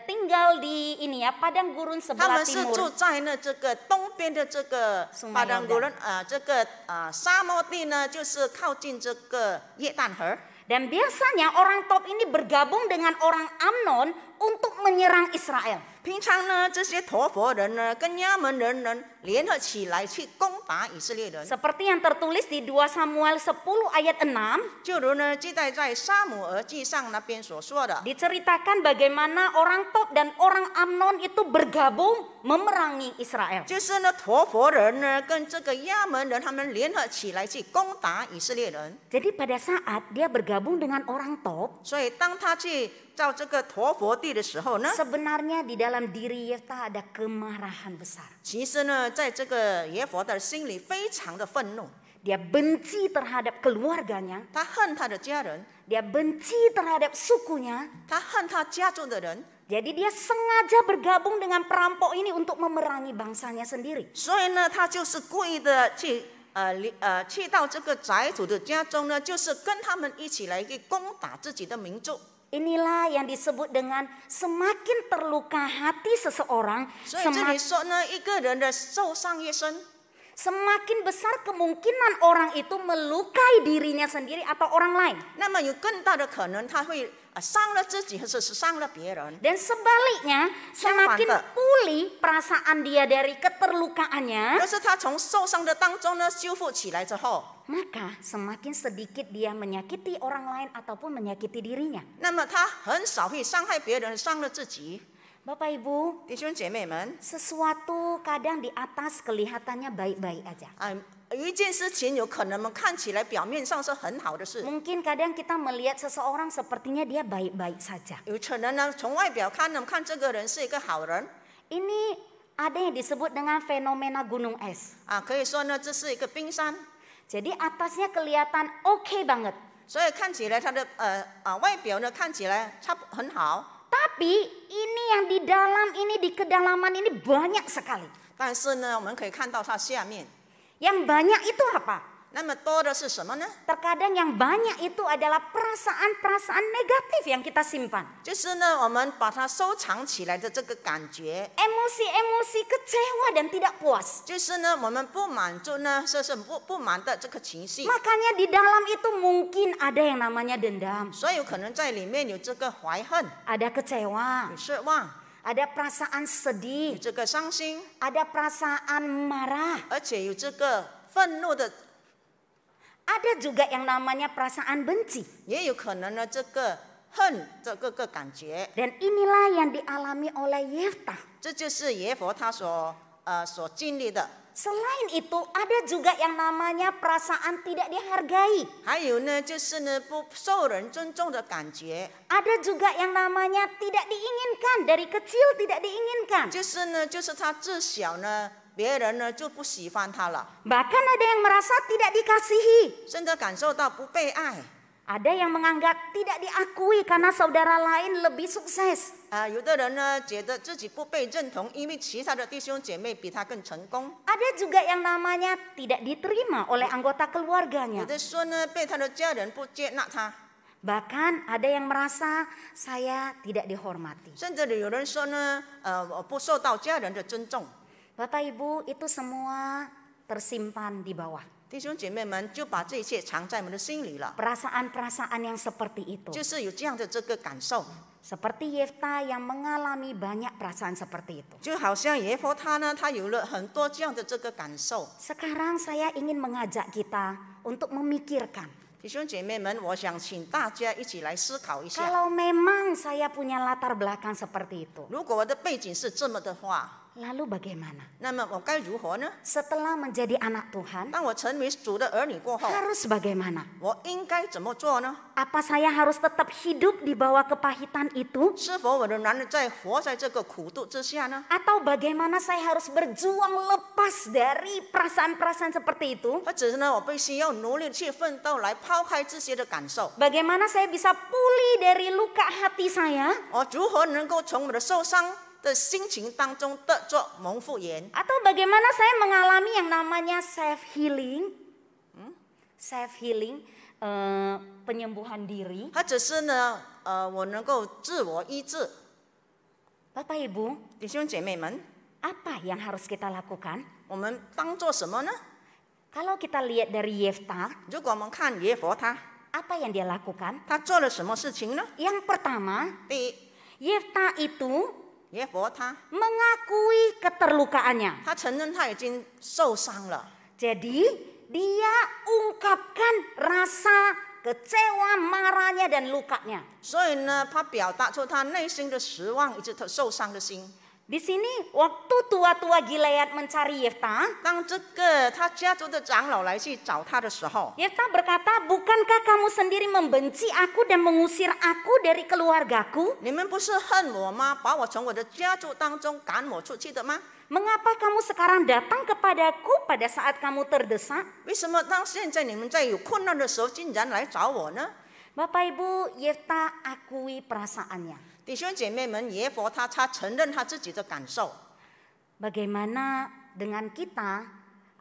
S1: tinggal di ini ya padang gurun
S2: 他
S1: sebelah
S2: 们是住
S1: timur.
S2: 在呢这个东边的这个巴当古人这个沙漠地呢，就是靠近这个约旦河。
S1: Dan biasanya orang Tob ini bergabung dengan orang Amnon untuk menyerang Israel.
S2: 平常呢，这些陀伯人呢跟亚门人联合起来去攻打以色列人，
S1: Seperti yang tertulis di 2 Samuel 10 ayat 6,
S2: 就如呢记载在撒母耳记上那边所说的。
S1: diceritakan bagaimana orang Tob dan orang Amnon itu bergabung memerangi Israel.
S2: 就是呢，陀伯人呢跟这个亚门人他们联合起来去攻打以色列人。
S1: Jadi pada saat dia bergabung dengan orang Tob,
S2: 所以当他去到这个陀伯地的时候呢，
S1: sebenarnya di dalam diri Yeftah ada kemarahan besar.
S2: 其实呢，在这个耶弗的心里非常的愤怒，
S1: Dia benci terhadap keluarganya,
S2: 他恨他的家人，
S1: dia benci terhadap sukunya.
S2: 他恨他家族的人，
S1: Jadi dia sengaja bergabung dengan perampok ini untuk memerangi bangsanya sendiri.
S2: 所以呢，他就是故意的去到这个宅主的家中呢，就是跟他们一起来去攻打自己的民族。
S1: Inilah yang disebut dengan semakin terluka hati seseorang,
S2: 所以这里说呢，一个人的受伤越深，
S1: semakin besar kemungkinan orang itu melukai dirinya sendiri atau orang lain.
S2: 那么有更大的可能他会伤了自己，或者是伤了别人。
S1: Dan sebaliknya, semakin
S2: Pak.
S1: pulih perasaan dia dari keterlukaannya,
S2: 但是他从受伤的当中呢修复起来之后，
S1: maka semakin sedikit dia menyakiti orang lain ataupun menyakiti dirinya.
S2: 那么他很少会伤害别人，伤了自己。
S1: Bapak Ibu,
S2: 弟兄姐妹们，
S1: sesuatu kadang di atas kelihatannya baik-baik aja.
S2: 有一件事情有可能我们看起来表面上是很好的事，
S1: Mungkin kadang kita melihat seseorang sepertinya dia baik-baik saja.
S2: 有可能呢从外表看呢，看这个人是一个好人
S1: Ini ada yang disebut dengan fenomena gunung es.
S2: 可以说呢这是一个冰山，
S1: Jadi atasnya kelihatan oke banget.
S2: 所以看起来他的外表呢看起来很好，
S1: Tapi ini yang di dalam ini, di kedalaman ini banyak sekali.
S2: 但是呢我们可以看到它下面
S1: Yang banyak itu apa?
S2: 那么多的是什么呢？
S1: Terkadang yang banyak itu adalah perasaan-perasaan negatif yang kita simpan.
S2: 就是呢我们把它收藏起来的这个感觉，
S1: Emosi-emosi kecewa dan tidak puas.
S2: 就是呢我们不满足呢，是不满的这个情绪，
S1: Makanya di dalam itu mungkin ada yang namanya dendam,
S2: 所以有可能在里面有这个怀恨，
S1: ada kecewa,
S2: 有失望，
S1: ada perasaan
S2: 有
S1: sedih,
S2: 这个伤心，
S1: ada perasaan marah,
S2: 而且有这个愤怒的，
S1: ada juga yang namanya perasaan benci.
S2: 也有可能呢这个恨这个感觉。
S1: Dan inilah yang dialami oleh Yeftah.
S2: 这就是耶弗他所经历的。
S1: Selain itu ada juga yang namanya perasaan tidak dihargai.
S2: 还有呢，就是呢不受人尊重的感觉，
S1: Ada juga yang namanya tidak diinginkan, dari kecil tidak diinginkan.
S2: 就是他自小呢，别人呢就不喜欢他了，
S1: Bahkan ada yang merasa tidak dikasihi.
S2: 甚至感受到不被爱。
S1: Ada yang menganggap tidak diakui karena saudara lain lebih sukses.
S2: 有的人呢觉得自己不被认同，因为其他的弟兄姐妹比他更成功。
S1: Ada juga yang namanya tidak diterima oleh anggota
S2: 有
S1: keluarganya.
S2: 的说呢被他的家人不接纳他，
S1: Bahkan ada yang merasa saya tidak dihormati.
S2: 甚至有人说呢，我不受到家人的尊重。
S1: Bapak Ibu, itu semua tersimpan di bawah.
S2: 弟兄姐妹们就把这一切藏在我们的心里了，
S1: Perasaan-perasaan yang seperti itu.
S2: 就是有这样的这个感受，
S1: Seperti Yefta yang mengalami banyak perasaan seperti itu.
S2: 就好像耶弗他呢，他有了很多这样的这个感受。
S1: Sekarang saya ingin mengajak kita untuk memikirkan.
S2: 弟兄姐妹们，我想请大家一起来思考一下，
S1: Kalau memang saya punya latar belakang seperti itu,
S2: 如果我的背景是这么的话，
S1: lalu bagaimana?
S2: 那么我该如何呢？
S1: Setelah menjadi anak Tuhan,
S2: 当我成为主的儿女过后，
S1: harus bagaimana?
S2: 我应该怎么做呢？
S1: Apa saya harus tetap hidup di bawah kepahitan itu?
S2: 是否我仍然在活在这个苦度之下呢？
S1: Atau bagaimana saya harus berjuang lepas dari perasaan-perasaan seperti itu?
S2: 或者是呢，我必须要努力去奋斗来抛开这些的感受？
S1: Bagaimana saya bisa pulih dari luka hati saya?
S2: 我如何能够从我的受伤的心情当中得着蒙复原？
S1: Atau bagaimana saya mengalami yang namanya self healing? Self healing, penyembuhan diri.
S2: 或者是呢，我能够自我医治？
S1: Bapak Ibu,
S2: 弟兄姐妹们，
S1: apa yang harus kita lakukan?
S2: 我们当做什么呢？
S1: Kalau kita lihat dari Yefta,
S2: 如果我们看耶弗他，
S1: apa yang dia lakukan?
S2: 他做了什么事情呢？
S1: Yang pertama,
S2: 第一，
S1: Yefta itu
S2: 耶弗他
S1: mengakui keterlukaannya.
S2: 他承认他已经受伤了，
S1: Jadi dia ungkapkan rasa kecewa, marahnya dan lukanya.
S2: 所以呢，他表达出他内心的失望以及他受伤的心。
S1: Di sini waktu tua-tua Gilead mencari Yefta,
S2: 当这个他家族的长老来去找他的时候，
S1: Yefta berkata, bukankah kamu sendiri membenci aku dan mengusir aku dari keluargaku?
S2: 你们不是恨我吗？把我从我的家族当中赶我出去的吗？
S1: Mengapa kamu sekarang datang kepadaku pada saat kamu terdesak?
S2: 为什么当现在你们在有困难的时候，竟然来找我呢？
S1: Bapak Ibu, Yefta akui perasaannya.
S2: 弟兄姐妹们，耶弗他承认他自己的感受。
S1: Bagaimana dengan kita?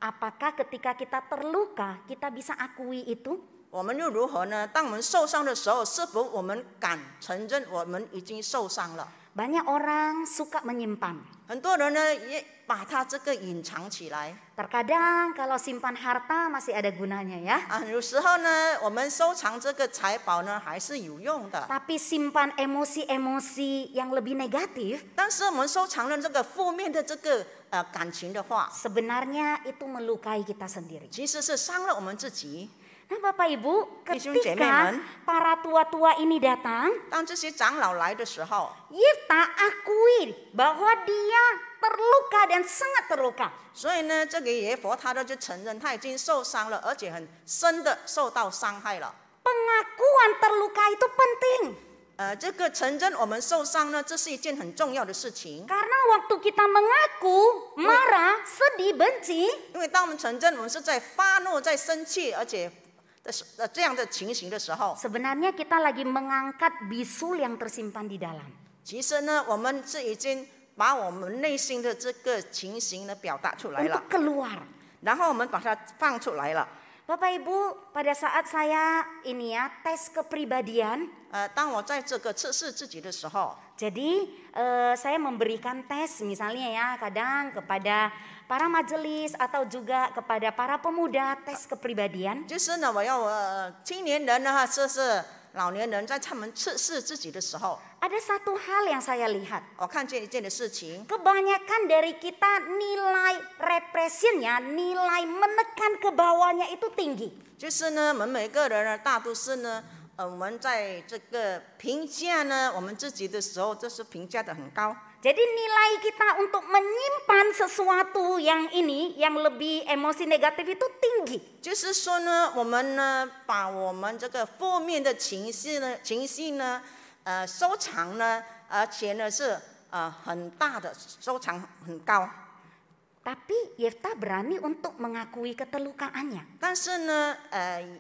S1: Apakah ketika kita terluka, kita bisa akui itu?
S2: 我们又如何呢？当我们受伤的时候，是否我们敢承认我们已经受伤了？
S1: Banyak orang suka menyimpan.
S2: 很多人呢也把它这个隐藏起来。
S1: Terkadang kalau simpan harta masih ada gunanya ya.
S2: 有时候呢，我们收藏这个财宝呢还是有用的。
S1: Tapi simpan emosi-emosi yang lebih negatif,
S2: 但是我们收藏了这个负面的这个感情的话，
S1: sebenarnya itu melukai kita sendiri.
S2: 其实是伤了我们自己。
S1: Nah Bapak Ibu,
S2: 弟兄姐妹
S1: ketika
S2: 们，
S1: para tua-tua ini datang,
S2: 当这些长老来的时候，
S1: Yefta akui bahwa dia terluka dan sangat terluka.
S2: 所以呢，这个耶弗他就承认他已经受伤了，而且很深的受到伤害了。
S1: Pengakuan terluka itu penting.
S2: 这个承认我们受伤呢，这是一件很重要的事情。
S1: Karena waktu kita mengaku, marah, sedih, benci,
S2: 因为当我们承认我们是在发怒、在生气，而且这样的情形的时候，
S1: sebenarnya kita lagi mengangkat bisul yang tersimpan di dalam.
S2: 其实呢，我们是已经把我们内心的这个情形呢表达出来了，
S1: Untuk keluar.
S2: 然后我们把它放出来了。
S1: Bapak Ibu, pada saat saya tes kepribadian,
S2: 当我在这个测试自己的时候，
S1: jadi saya memberikan tes misalnya ya kadang kepada para majelis atau juga kepada para pemuda tes kepribadian.
S2: 就是呢，我要青年人呢，这是老年人，在他们测试自己的时候，
S1: Ada satu hal yang saya lihat.
S2: 我看见一件的事情，
S1: Kebanyakan dari kita nilai represinya, nilai menekan ke bawahnya itu tinggi.
S2: 就是呢，我们每个人呢，大都是呢，我们在这个评价呢，我们自己的时候，就是评价的很高。
S1: Jadi nilai kita untuk menyimpan sesuatu yang ini, yang lebih emosi negatif itu tinggi.
S2: 就是说呢，我们呢，把我们这个负面的情绪呢，收藏呢，而且呢是很大的收藏很高。
S1: Tapi Yefta berani untuk mengakui keterlukaannya.
S2: 但是呢，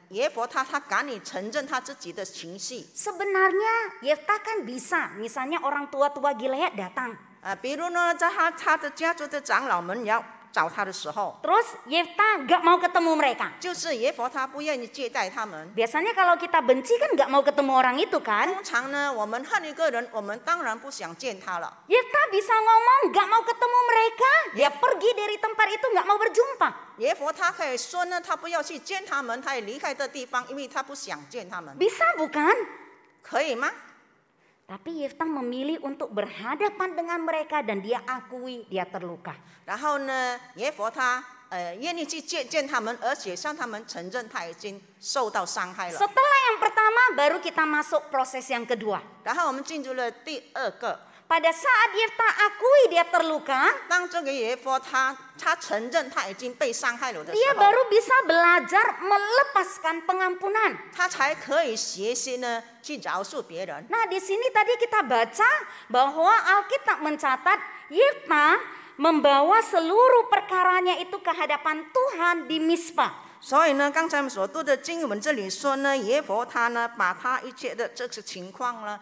S2: 耶弗他敢于承认他自己的情绪。
S1: Sebenarnya Yefta kan bisa, misalnya orang tua-tua Gilead datang.
S2: 比如呢，在他的家族的长老们要找他的时候，
S1: terus Yefta nggak mau ketemu mereka.
S2: 就是耶弗他不愿意接待他们。
S1: Biasanya kalau kita benci kan nggak mau ketemu orang itu kan.
S2: 通常呢，我们恨一个人，我们当然不想见他了。
S1: Yefta bisa ngomong nggak mau ketemu mereka, dia pergi dari tempat itu nggak mau berjumpa.
S2: 耶弗他可以说呢，他不要去见他们，他也离开这地方，因为他不想见他们，
S1: Bisa bukan?
S2: 可以吗？
S1: Tapi Yefta memilih untuk berhadapan dengan mereka dan dia akui dia terluka.
S2: 然后呢，耶弗他愿意去见他们，而且向他们承认他已经受到伤害了。
S1: Setelah yang pertama baru kita masuk proses yang kedua.
S2: 然后我们进入了第二个，
S1: Pada saat Yefta akui dia terluka,
S2: 当这个耶弗他承认他已经被伤害了的时
S1: dia
S2: 候，
S1: baru bisa belajar melepaskan pengampunan.
S2: 他才可以学习呢去饶恕别人。
S1: Nah, di sini tadi kita baca bahwa Alkitab mencatat Yefta membawa seluruh perkaranya itu ke hadapan Tuhan di Mispa.
S2: 所以呢，刚才我们所读的经文这里说呢，耶弗他呢把他一切的这个情况呢，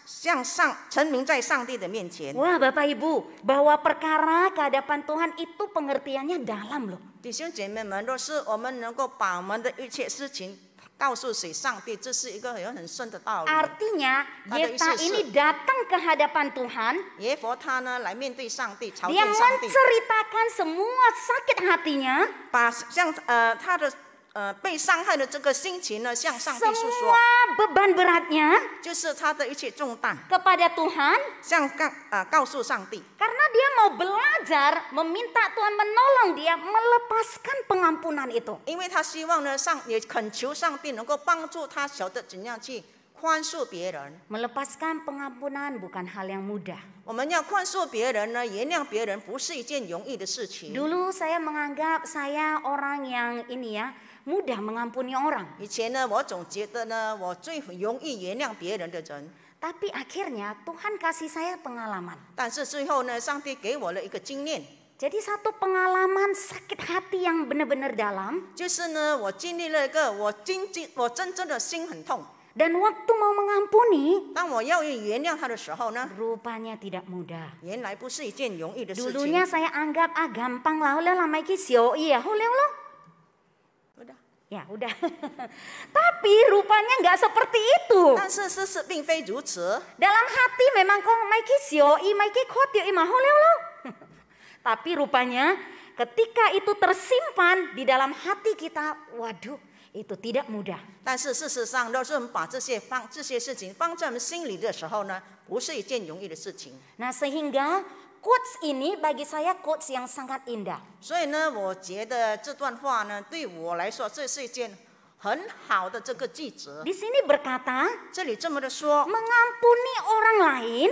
S2: 向上陈明在上帝的面前。
S1: Wah, Bapak Ibu, bawa perkara ke hadapan Tuhan itu pengertiannya dalam loh.
S2: 弟兄姐妹们，若是我们能够把我们的一切事情告诉谁上帝，这是一个很深的道理。
S1: Artinya Yefta ini datang ke hadapan Tuhan.
S2: 耶弗他呢来面对上帝，朝
S1: Dia
S2: 见上帝，
S1: menceritakan semua sakit hatinya,
S2: 把他的被伤害的这个心情呢向上帝诉说，
S1: semua beban beratnya
S2: 就是他的一切重担，
S1: kepada Tuhan.
S2: 告诉上帝。
S1: Karena dia mau belajar meminta Tuhan menolong dia melepaskan pengampunan itu.
S2: 因为他希望呢也恳求上帝能够帮助他晓得怎样去宽恕别人。
S1: Melepaskan pengampunan bukan hal yang mudah.
S2: 我们要宽恕别人呢，原谅别人不是一件容易的事情。
S1: Dulu saya menganggap saya orang yang ini ya, mudah mengampuni orang.
S2: 以前呢，我总觉得呢，我最容易原谅别人的人。
S1: Tapi akhirnya Tuhan kasih saya pengalaman.
S2: 但是最后呢，上帝给我了一个经验，
S1: Jadi satu pengalaman sakit hati yang benar-benar dalam.
S2: 就是呢，我经历了一个我真正的心很痛。
S1: Dan waktu mau mengampuni,
S2: 当我要原谅他的时候呢，
S1: rupanya tidak mudah.
S2: 原来不是一件容易的事情。
S1: Dulunya saya anggap gampang lah, udah lama iki sioi ya, boleh lo.
S2: 对的
S1: Ya udah. Tapi rupanya nggak seperti itu.
S2: 但是事实并非如此。
S1: Dalam hati memang kok maiki sioi, maiki khotio imah boleh lo. Tapi rupanya ketika itu tersimpan di dalam hati kita, waduh, itu tidak mudah.
S2: 但是事实上，若是我们把这些事情放在我们心里的时候呢，不是一件容易的事情。
S1: Nah sehingga quotes ini bagi saya quotes yang sangat indah.
S2: 所以呢，我觉得这段话呢，对我来说，这是一件很好的这个句子。
S1: Di sini berkata,
S2: 这里这么的说，
S1: mengampuni orang lain,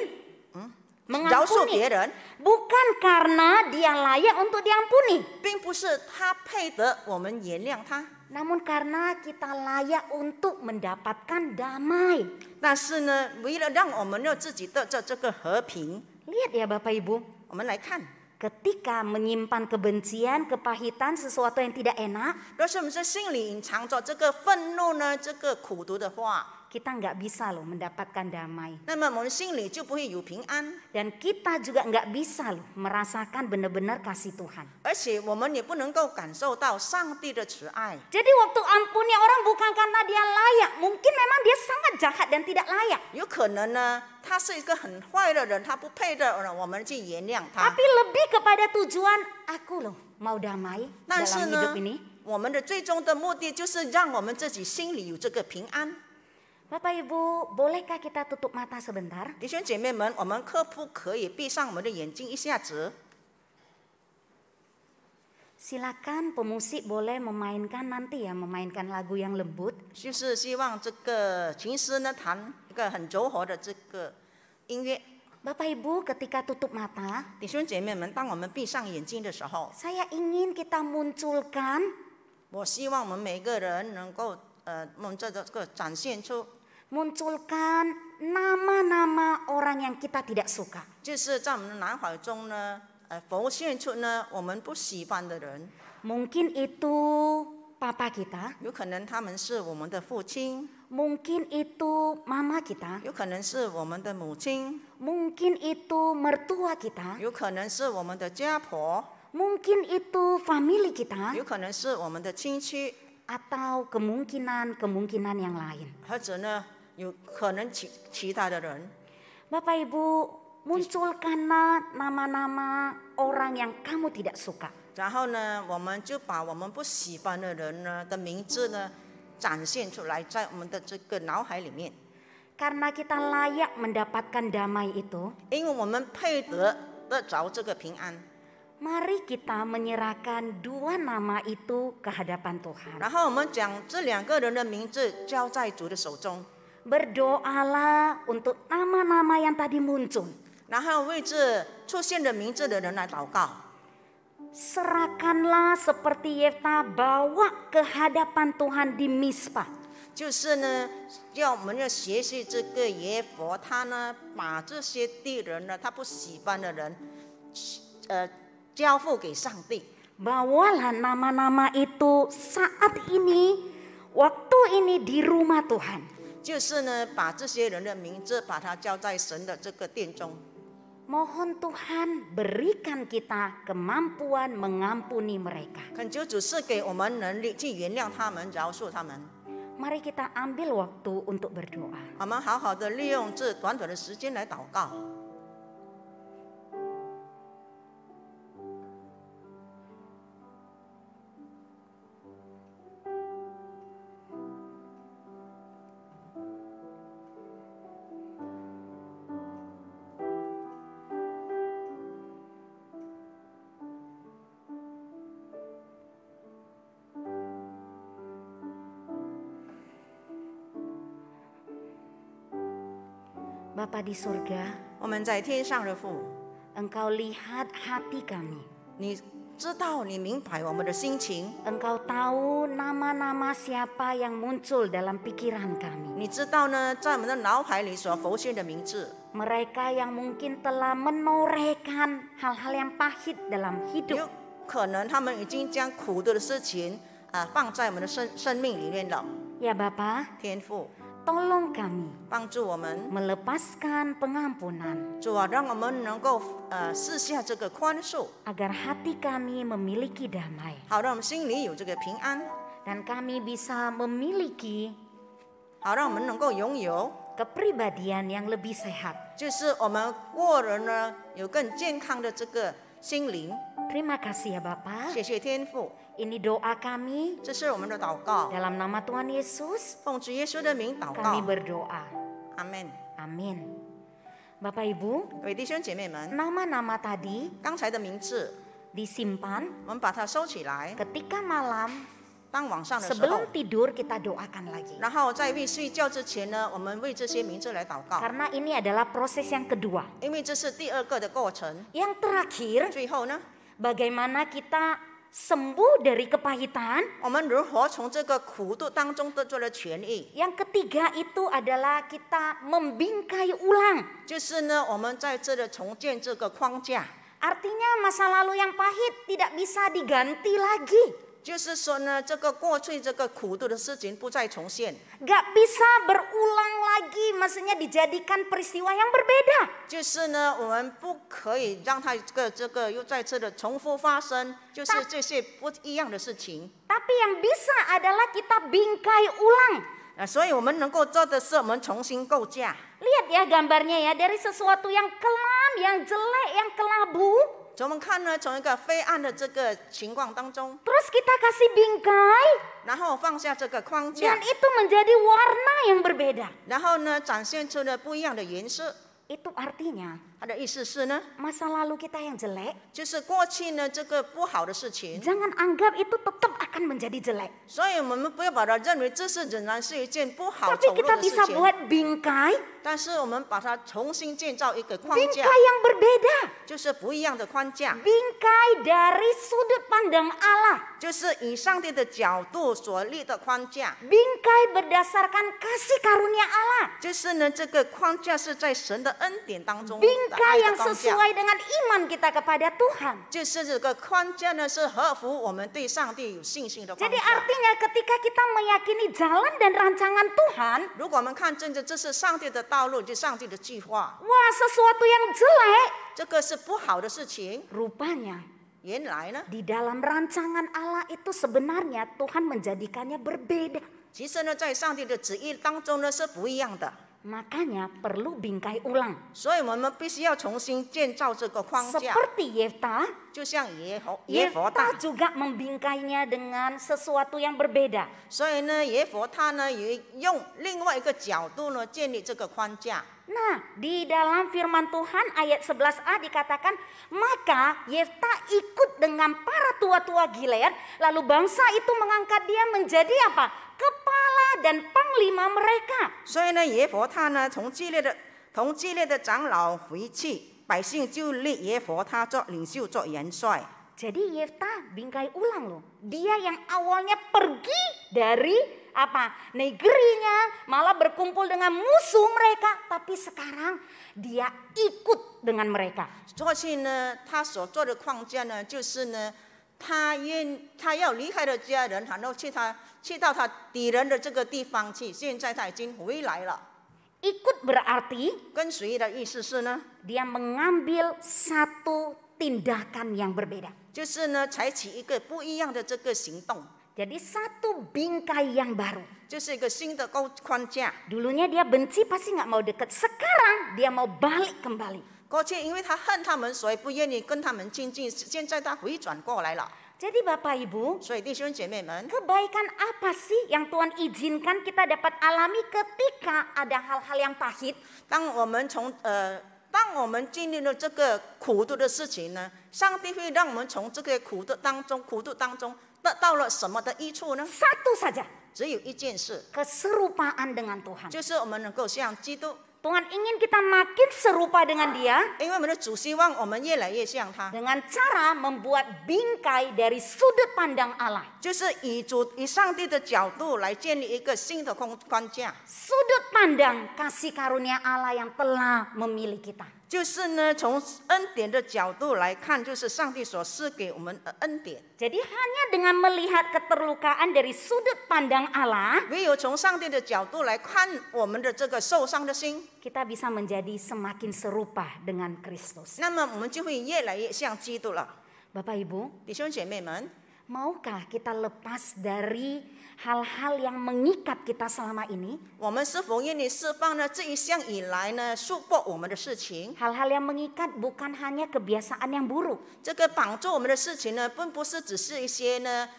S2: 饶恕
S1: mengampuni
S2: 别人，
S1: bukan karena dia layak untuk diampuni,
S2: 并不是他配得我们原谅他，
S1: namun karena kita layak untuk mendapatkan damai.
S2: 但是呢，为了让我们有自己的这个和平，
S1: Lihat ya Bapak Ibu,
S2: 我们来看，
S1: ketika menyimpan kebencian, kepahitan, sesuatu yang tidak enak,
S2: 若是我们在心里隐藏着这个愤怒呢，这个苦毒的话，
S1: kita nggak bisa loh mendapatkan damai.
S2: 那么我们心里就不会有平安，
S1: Dan kita juga nggak bisa loh merasakan benar-benar kasih Tuhan.
S2: 而且我们也不能够感受到上帝的慈爱。
S1: Jadi waktu ampuni orang bukan karena dia layak. Mungkin memang dia sangat jahat dan tidak layak.
S2: 有可能呢，他是一个很坏的人，他不配的人，我们去原谅他。
S1: Tapi lebih kepada tujuan aku loh mau damai
S2: 但
S1: dalam
S2: 是
S1: hidup
S2: 呢
S1: ini. ，
S2: 我们的最终的目的就是让我们自己心里有这个平安。
S1: Bapak Ibu, bolehkah kita tutup mata sebentar?
S2: 弟兄姐妹们，我们可不可以闭上我们的眼睛一下子？
S1: Silakan pemusik boleh memainkan nanti ya, memainkan lagu yang lembut.
S2: 就是希望这个琴师呢弹一个很柔和的这个音乐。
S1: Bapak Ibu ketika tutup mata,
S2: 弟兄姐妹们，当我们闭上眼睛的时候，
S1: saya ingin kita munculkan
S2: 我希望我们每个人能够我们这个展现出，
S1: munculkan nama-nama orang yang kita tidak suka.
S2: 就是在我们的脑海中呢，浮现出呢我们不喜欢的人。
S1: Mungkin itu papa kita,
S2: 有可能他们是我们的父亲，
S1: mungkin itu mama kita,
S2: 有可能是我们的母亲，
S1: mungkin itu mertua kita,
S2: 有可能是我们的家婆，
S1: Mungkin itu family kita
S2: 有可能是我们的亲戚，
S1: atau kemungkinan yang lain.
S2: 或者呢有可能其他的人。
S1: Bapak Ibu, munculkanlah nama-nama orang yang kamu tidak suka.
S2: 然后呢，我们就把我们不喜欢的人呢的名字呢展现出来，在我们的这个脑海里面。
S1: Karena kita layak mendapatkan damai itu,
S2: 因为我们配得着这个平安。
S1: mari kita menyerahkan dua nama itu ke hadapan Tuhan.
S2: 然后我们将这两个人的名字交在主的手中，
S1: Berdoalah untuk nama-nama yang tadi muncul.
S2: 然后为这出现的名字的人来祷告。
S1: Serahkanlah seperti Yefta, bawa ke hadapan Tuhan di Mizpah.
S2: 就是呢，我们要学习这个耶佛，他呢把这些敌人呢，他不喜欢的人，交付给上帝。
S1: Bawalah nama-nama itu saat ini, waktu ini di rumah Tuhan.
S2: 就是呢，把这些人的名字，把它交在神的这个殿中。
S1: Mohon Tuhan berikan kita kemampuan mengampuni mereka.
S2: 恳求主赐给我们能力去原谅他们，饶恕他们。
S1: Mari kita ambil waktu untuk berdoa.
S2: 我们好好的利用这短短的时间来祷告。
S1: Bapa di surga,
S2: 我们在天上的父，
S1: Engkau lihat hati kami.
S2: 你知道，你明白我们的心情，
S1: Engkau tahu nama-nama siapa yang muncul dalam pikiran kami.
S2: 你知道呢，在我们的脑海里所浮现的名字，
S1: Mereka yang mungkin telah menorehkan hal-hal yang pahit dalam
S2: 有
S1: hidup.
S2: 可能他们已经将苦的事情放在我们的生命里面了。
S1: Ya Bapa,
S2: 天父，
S1: tolong kami
S2: 帮助我们，
S1: melepaskan pengampunan
S2: 主啊，让我们能够试下这个宽恕，
S1: agar hati kami memiliki damai
S2: 好让我们心里有这个平安，
S1: dan kami bisa memiliki
S2: 好让我们能够拥有，
S1: kepribadian yang lebih sehat.
S2: 就是我们过人呢有更健康的这个心灵。
S1: Terima kasih ya Bapa.
S2: 谢谢天父，
S1: Ini doa kami
S2: 这是我们的祷告，
S1: dalam nama Tuhan Yesus.
S2: 奉主耶稣的名祷
S1: Kami
S2: 告，
S1: berdoa.
S2: 阿门。
S1: Amin. Bapak Ibu,
S2: 各位弟兄姐妹们，
S1: nama-nama tadi
S2: 刚才的名字
S1: disimpan
S2: 我们把它收起来，
S1: ketika malam
S2: 当晚上的时候，
S1: sebelum tidur kita doakan lagi.
S2: 然后在未睡觉之前呢，我们为这些名字来祷告，
S1: Karena ini adalah proses yang kedua.
S2: 因为这是第二个的过程。
S1: Yang terakhir,
S2: 最后呢，
S1: bagaimana kita sembuh dari kepahitan.
S2: 我们如何从这个苦度当中得到了痊愈？
S1: Yang ketiga itu adalah kita membingkai ulang.
S2: 就是呢，我们在这里重建这个框架，
S1: Artinya masa lalu yang pahit tidak bisa diganti lagi.
S2: 就是说呢，这个过去这个苦度的事情不再重现，
S1: Gak bisa berulang lagi, maksudnya dijadikan peristiwa yang berbeda.
S2: 就是呢，我们不可以让它这个又再次的重复发生，就是这些不一样的事情。
S1: Tapi yang bisa adalah kita bingkai ulang.
S2: 所以我们能够做的是，我们重新构架。
S1: Lihat ya gambarnya ya, dari sesuatu yang kelam, yang jelek, yang kelabu.
S2: 我们看呢，从一个黑暗的这个情况当中，
S1: Terus kita kasih bingkai,
S2: 然后放下这个框架
S1: dan，itu menjadi warna yang berbeda.
S2: 然后呢，展现出了不一样的颜色。
S1: Itu artinya
S2: 它的意思是呢，
S1: masa lalu kita yang jelek,
S2: 就是过去呢这个不好的事情，
S1: jangan anggap itu tetap akan menjadi jelek.
S2: 所以我们不要把它认为这是仍然是一件不好
S1: Tapi
S2: 丑陋
S1: kita
S2: 的事
S1: bisa
S2: 情，
S1: buat bingkai,
S2: 但是我们把它重新建造一个框架，
S1: bingkai yang berbeda.
S2: 就是不一样的框架，
S1: Bingkai dari sudut pandang Allah.
S2: 就是以上帝的角度所立的框架，
S1: Bingkai berdasarkan kasih karunia Allah.
S2: 就是呢这个框架是在神的恩典当中的
S1: Bingkai
S2: 爱
S1: yang
S2: 的框架，
S1: sesuai dengan iman kita kepada Tuhan.
S2: 就是这个框架呢是合乎我们对上帝有信心的框
S1: Jadi
S2: 架。
S1: artinya ketika kita meyakini jalan dan rancangan Tuhan,
S2: 如果我们看真的这是上帝的道路，就是上帝的计划，
S1: wah sesuatu yang jelek
S2: 这个是不好的事情，
S1: rupanya
S2: 原来呢，
S1: di dalam rancangan Allah itu sebenarnya Tuhan menjadikannya berbeda.
S2: 其实呢，在上帝的旨意当中呢是不一样的，
S1: Makanya perlu bingkai ulang.
S2: 所以我们必须要重新建造这个框架，
S1: Seperti Yefta,
S2: 就像耶佛大
S1: Yefta，juga membingkainya dengan sesuatu yang berbeda.
S2: 所以呢，耶佛他呢也用另外一个角度呢建立这个框架。
S1: Nah, di dalam firman Tuhan ayat 11a dikatakan, maka Yefta ikut dengan para tua-tua Gilead, lalu bangsa itu mengangkat dia menjadi apa? Kepala dan panglima mereka.
S2: 所以呢，耶佛他呢从基列的长老回去，百姓就立耶佛他做领袖做元帅。
S1: Jadi Yefta bingkai ulang loh. Dia yang awalnya pergi dari negerinya, malah berkumpul dengan musuh mereka, tapi sekarang dia ikut dengan mereka.
S2: 过去呢，他所做的框架呢，就是呢，他要离开了家人，然后去到他敌人的这个地方去。现在他已经回来了。
S1: Ikut berarti
S2: 跟随的意思是呢，
S1: dia mengambil satu tindakan yang berbeda.
S2: 就是呢，采取一个不一样的这个行动，
S1: Jadi satu bingkai yang baru.
S2: 就是一个新的框架。
S1: Dulunya dia benci pasti nggak mau deket. Sekarang dia mau balik kembali.
S2: 过去因为他恨他们，所以不愿意跟他们亲近。现在他回转过来了。
S1: Jadi Bapak Ibu,
S2: 所以弟兄姐妹们，
S1: kebaikan apa sih yang Tuhan izinkan kita dapat alami ketika ada hal-hal yang pahit?
S2: 当我们经历了这个苦度的事情呢，上帝会让我们从这个苦度当中得到了什么的益处呢？
S1: Satu saja,
S2: 只有一件事，
S1: keserupaan dengan Tuhan.
S2: 就是我们能够像基督，
S1: Tuhan ingin kita makin serupa dengan Dia
S2: 因为我们的主希望我们越来越像他，
S1: dengan cara membuat bingkai dari sudut pandang Allah.
S2: 就是以上帝的角度来建立一个新的框架，
S1: Sudut pandang kasih karunia Allah yang telah memilih kita.
S2: 就是呢从恩典的角度来看，就是上帝所赐给我们的恩典。
S1: Jadi hanya dengan melihat keterlukaan dari sudut pandang Allah,
S2: 唯有从上帝的角度来看我们的这个受伤的心，
S1: kita bisa menjadi semakin serupa dengan Kristus.
S2: 那么我们就会越来越像基督了。
S1: Bapak Ibu,
S2: 弟兄姐妹们，
S1: maukah kita lepas dari hal-hal yang mengikat kita selama ini?
S2: 我们是否愿意释放呢这一向以来呢束缚我们的事情？
S1: Hal-hal yang mengikat bukan hanya kebiasaan yang buruk,
S2: 这个绑住我们的事情呢，并不是只是一些呢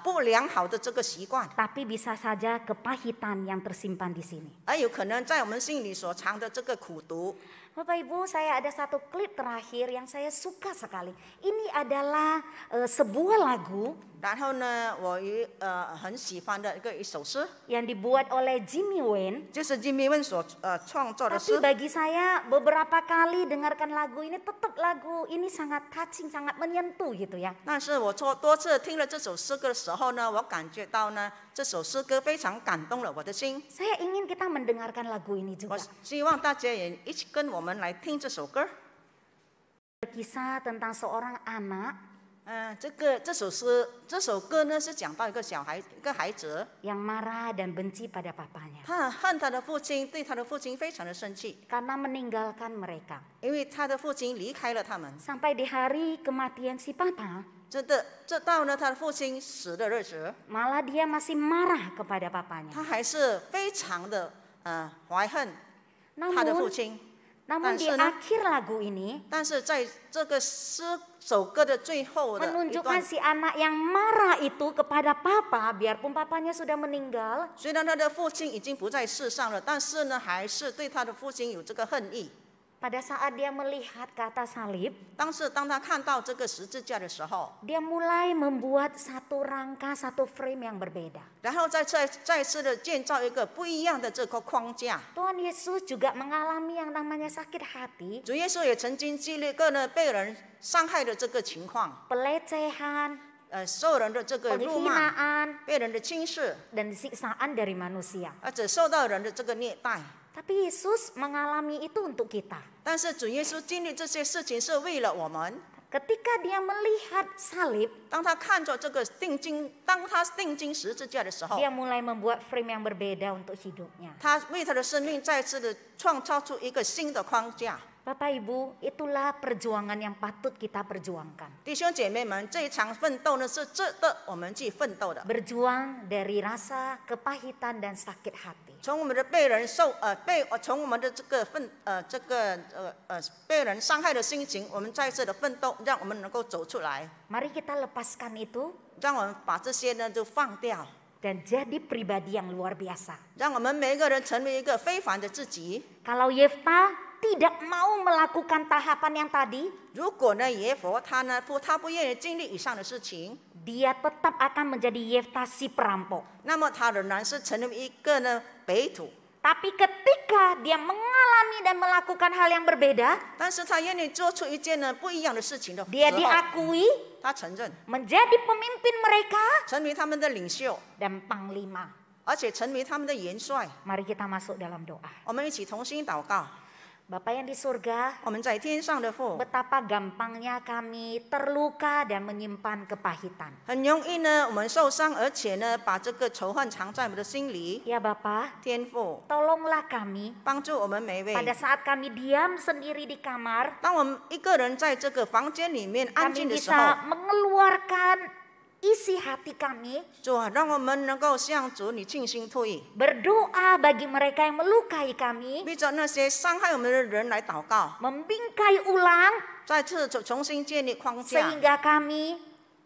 S2: 不良好的这个习惯，
S1: tapi bisa saja kepahitan yang tersimpan di sini.
S2: 而有可能在我们心里所藏的这个苦毒。
S1: Bapak Ibu, saya ada satu klip terakhir yang saya suka sekali. Ini adalah sebuah lagu
S2: 然后呢，我很喜欢的一首诗，
S1: yang dibuat oleh Jimmy Wayne.
S2: 就是 Jimmy Wayne 所创作的
S1: Tapi
S2: 诗。
S1: bagi saya beberapa kali dengarkan lagu ini tetap lagu ini sangat touching, sangat menyentuh gitu ya.
S2: 但是我多次听了这首诗歌的时候呢，我感觉到呢，这首诗歌非常感动了我的心。
S1: Saya ingin kita mendengarkan lagu ini
S2: 我
S1: juga.
S2: 希望大家也一起跟我们来听这首歌。
S1: Kisah tentang seorang anak
S2: 这首歌呢是讲到一个孩子，
S1: yang marah dan benci pada papanya
S2: 他恨他的父亲，对他的父亲非常的生气，
S1: karena meninggalkan mereka.
S2: 因为他的父亲离开了他们。
S1: Sampai di hari kematian si papa,
S2: 这到呢他的父亲死的日子，
S1: malah dia masih marah kepada papanya.
S2: 他还是非常的怀恨他的父亲。
S1: Namun di akhir lagu ini
S2: 但是在这个首歌的最后的一
S1: menunjukkan
S2: 段，
S1: si anak yang marah itu kepada papa, biarpun papanya sudah meninggal,
S2: 虽然他的父亲已经不在世上了，但是呢，还是对他的父亲有这个恨意。
S1: pada saat dia melihat ke atas salib,
S2: 当他看到这个十字架的时候，
S1: dia mulai membuat satu rangka, satu frame yang berbeda.
S2: 然后再次的建造一个不一样的这个框架。
S1: Tuhan Yesus juga mengalami yang namanya sakit hati,
S2: 主耶稣也曾经经历过呢被人伤害的这个情况，
S1: pelecehan,
S2: 受人的这个辱骂，
S1: penghinaan,
S2: 被人的轻视，
S1: dan siksaan dari manusia.
S2: 而且受到人的这个虐待。
S1: Tapi Yesus mengalami itu untuk kita.
S2: 但是主耶稣经历这些事情是为了我们。
S1: Ketika dia melihat salib,
S2: 当他看着这个定睛十字架的时候，
S1: dia mulai membuat frame yang berbeda untuk hidupnya.
S2: 他为他的生命再次的创造出一个新的框架。
S1: Bapak Ibu, itulah perjuangan yang patut kita perjuangkan.
S2: 弟兄姐妹们，这一场奋斗呢，是值得我们去奋斗的。
S1: Berjuang dari rasa kepahitan dan sakit hati.
S2: 从我们的从我们的被人伤害的心情，我们再次的奋斗，让我们能够走出来。
S1: Mari kita lepaskan itu
S2: 让我们把这些呢就放掉，
S1: dan jadi pribadi yang luar biasa.
S2: 让我们每一个人成为一个非凡的自己。
S1: Kalau Yefta tidak mau melakukan tahapan yang tadi,
S2: 如果呢耶佛他不愿意经历以上的事情，
S1: dia tetap akan menjadi Yefta si perampok.
S2: 那么他仍然是成为一个呢匪徒。
S1: Tapi ketika dia mengalami dan melakukan hal yang berbeda,
S2: 但是他愿意做出一件呢不一样的事情的时
S1: dia
S2: 候，
S1: diakui
S2: 他承认
S1: menjadi pemimpin mereka
S2: 成为他们的领袖，
S1: dan panglima.
S2: 而且成为他们的元帅。
S1: Mari kita masuk dalam doa.
S2: 我们一起同心祷告。
S1: Bapa yang di surga,
S2: 我们在天上的父，
S1: betapa gampangnya kami terluka dan menyimpan kepahitan.
S2: 很容易呢我们受伤，而且呢把这个仇恨藏在我们的心里。
S1: Ya Bapa,
S2: 天父，
S1: tolonglah kami
S2: 帮助我们每位。
S1: pada saat kami diam sendiri di kamar,
S2: 当我们一个人在这个房间里面安
S1: kami
S2: 静的时候，
S1: bisa mengeluarkan isi hati kami,
S2: 主啊，让我们能够向主你尽心吐意，
S1: berdoa bagi mereka yang melukai kami,
S2: 为着那些伤害我们的人来祷告，
S1: membingkai ulang
S2: 再次重新建立框架，
S1: sehingga kami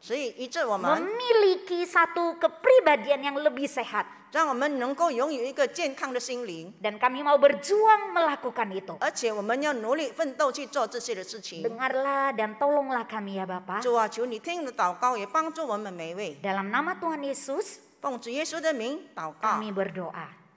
S2: 所以以致我们
S1: memiliki satu kepribadian yang lebih sehat.
S2: 让我们能够拥有一个健康的心灵，
S1: Dan kami mau berjuang melakukan itu.
S2: 而且我们要努力奋斗去做这些的事情。
S1: Dengarlah dan tolonglah kami ya Bapa.
S2: 主啊，求你听我的祷告，也帮助我们每位。
S1: Dalam nama Tuhan Yesus,
S2: 奉主耶稣的名祷告，
S1: kami berdoa.